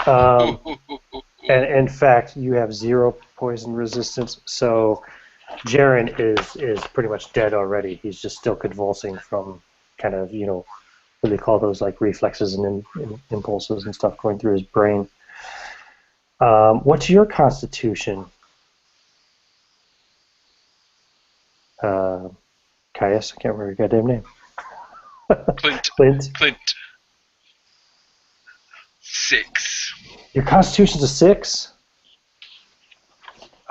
And in fact, you have 0 poison resistance, so Jaren is pretty much dead already. He's just still convulsing from kind of, what they call those, like reflexes and impulses and stuff going through his brain. What's your constitution, Caius? I can't remember your goddamn name. Clint. 6. Your constitution's a 6?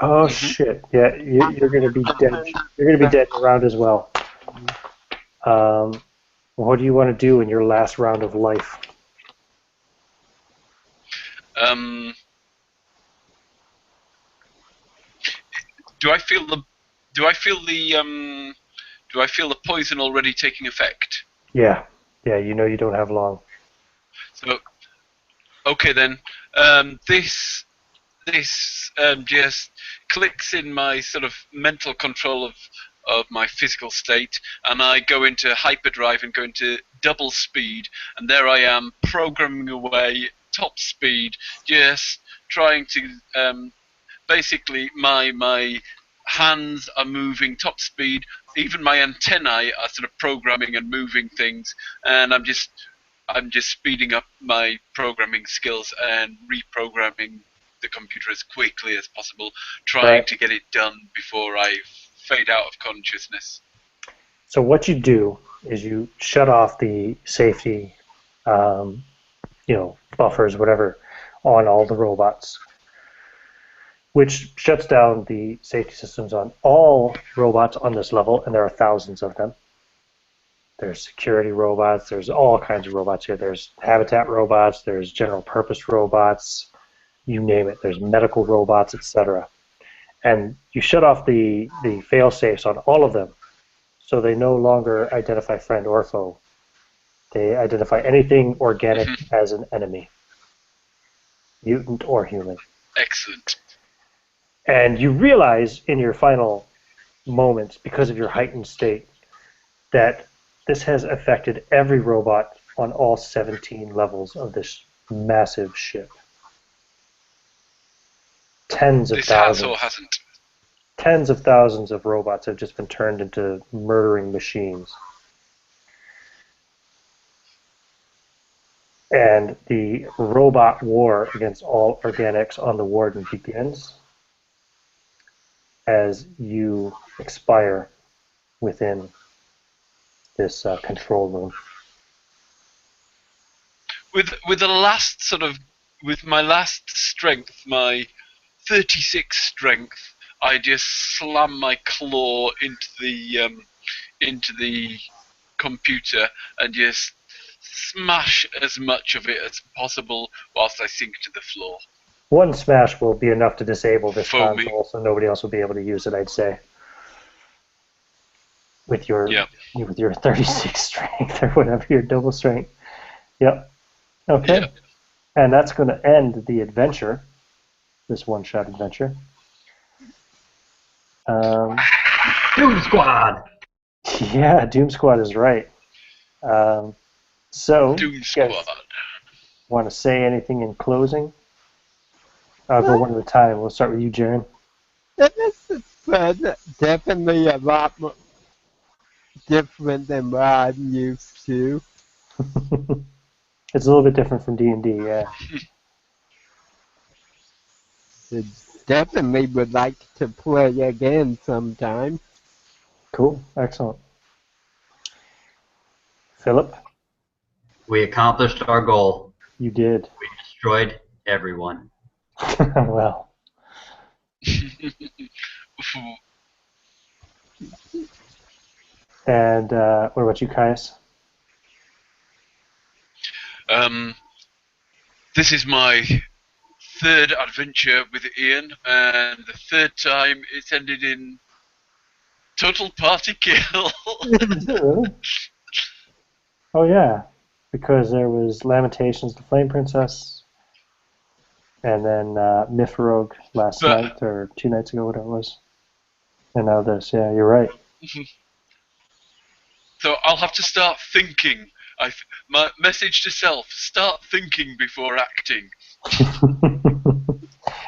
Oh shit! Yeah, you're gonna be dead. You're gonna be dead in a round as well. What do you want to do in your last round of life? Do I feel the poison already taking effect? Yeah, you don't have long. So, okay then. This just clicks in my sort of mental control of my physical state, and I go into hyperdrive and go into double speed, and there I am programming away top speed, just trying to basically my hands are moving top speed, even my antennae are sort of programming and moving things, and I'm just speeding up my programming skills and reprogramming the computer as quickly as possible, trying to get it done before I fade out of consciousness. So what you do is you shut off the safety, buffers, whatever, on all the robots, which shuts down the safety systems on all robots on this level, and there are thousands of them. There's security robots, there's all kinds of robots here. There's habitat robots, there's general purpose robots, you name it. There's medical robots, etc. And you shut off the fail safes on all of them, so they no longer identify friend or foe. They identify anything organic as an enemy, mutant or human. Excellent. And you realize in your final moments, because of your heightened state, that this has affected every robot on all 17 levels of this massive ship. Tens of thousands. This has or hasn't? tens of thousands of robots have just been turned into murdering machines. And the robot war against all organics on the Warden begins as you expire within this control room. With the last sort of, with my last strength, my 36 strength, I just slam my claw into the computer and just smash as much of it as possible whilst I sink to the floor. One smash will be enough to disable this Foamy. console, so nobody else will be able to use it, I'd say. With your 36 strength or whatever, your double strength. Yep. Okay. Yep. And that's going to end the adventure, this one-shot adventure. Doom Squad! Yeah, Doom Squad is right. So, Doom you guys Squad. want to say anything in closing? I'll go one at a time. We'll start with you, Jaren. This is definitely a lot more different than what I'm used to. It's a little bit different from D&D, yeah. I definitely would like to play again sometime. Cool, excellent. Philip, We accomplished our goal. you did. We destroyed everyone. Well, and what about you, Caius? This is my third adventure with Ian, and the third time it's ended in total party kill. Really? Oh, yeah, because there was Lamentations, the Flame Princess, and then Mifrogue last night, or 2 nights ago, whatever it was. And now this, yeah, you're right. So I'll have to start thinking. My message to self, start thinking before acting.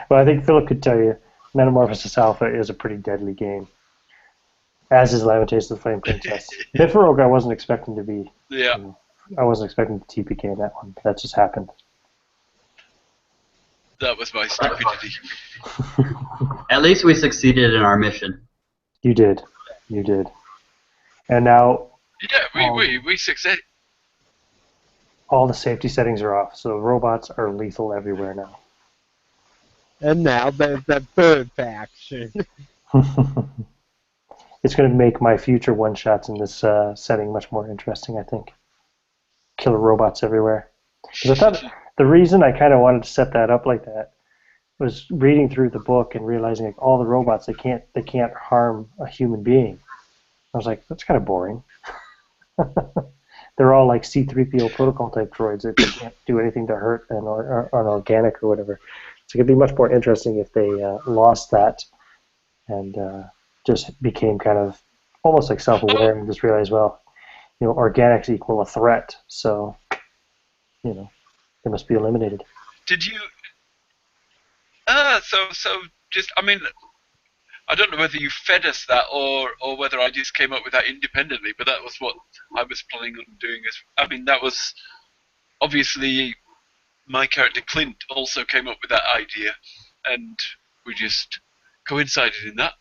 Well, I think Philip could tell you Metamorphosis Alpha is a pretty deadly game, as is Lamentations of the Flame Princess. Mifrogue I wasn't expecting to be. Yeah. I wasn't expecting to TPK in that one, but that just happened. That was my stupidity. At least we succeeded in our mission. You did. You did. And now Yeah, we succeeded. all the safety settings are off, so robots are lethal everywhere now. And now there's the third faction. It's going to make my future one-shots in this setting much more interesting, I think. Killer robots everywhere. Because I thought the reason I kind of wanted to set that up like that was reading through the book and realizing like all the robots they can't harm a human being. I was like, that's kind of boring. They're all like C-3PO protocol type droids that they can't do anything to hurt an organic or whatever. So it'd be much more interesting if they lost that and just became kind of almost like self-aware and just realized, well, organics equal a threat, so they must be eliminated. Did you? So just, I mean, I don't know whether you fed us that or whether I just came up with that independently, but that was what I was planning on doing. I mean, that was obviously my character Clint also came up with that idea, and we just coincided in that.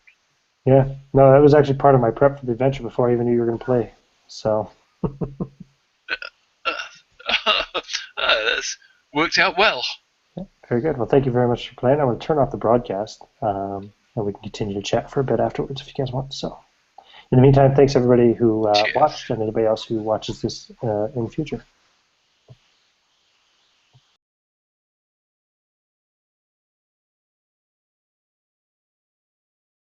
Yeah, no, that was actually part of my prep for the adventure before I even knew you were going to play. So. That's worked out well. Very good. Well, thank you very much for playing. I'm going to turn off the broadcast, and we can continue to chat for a bit afterwards if you guys want. So, in the meantime, thanks everybody who watched and anybody else who watches this in the future.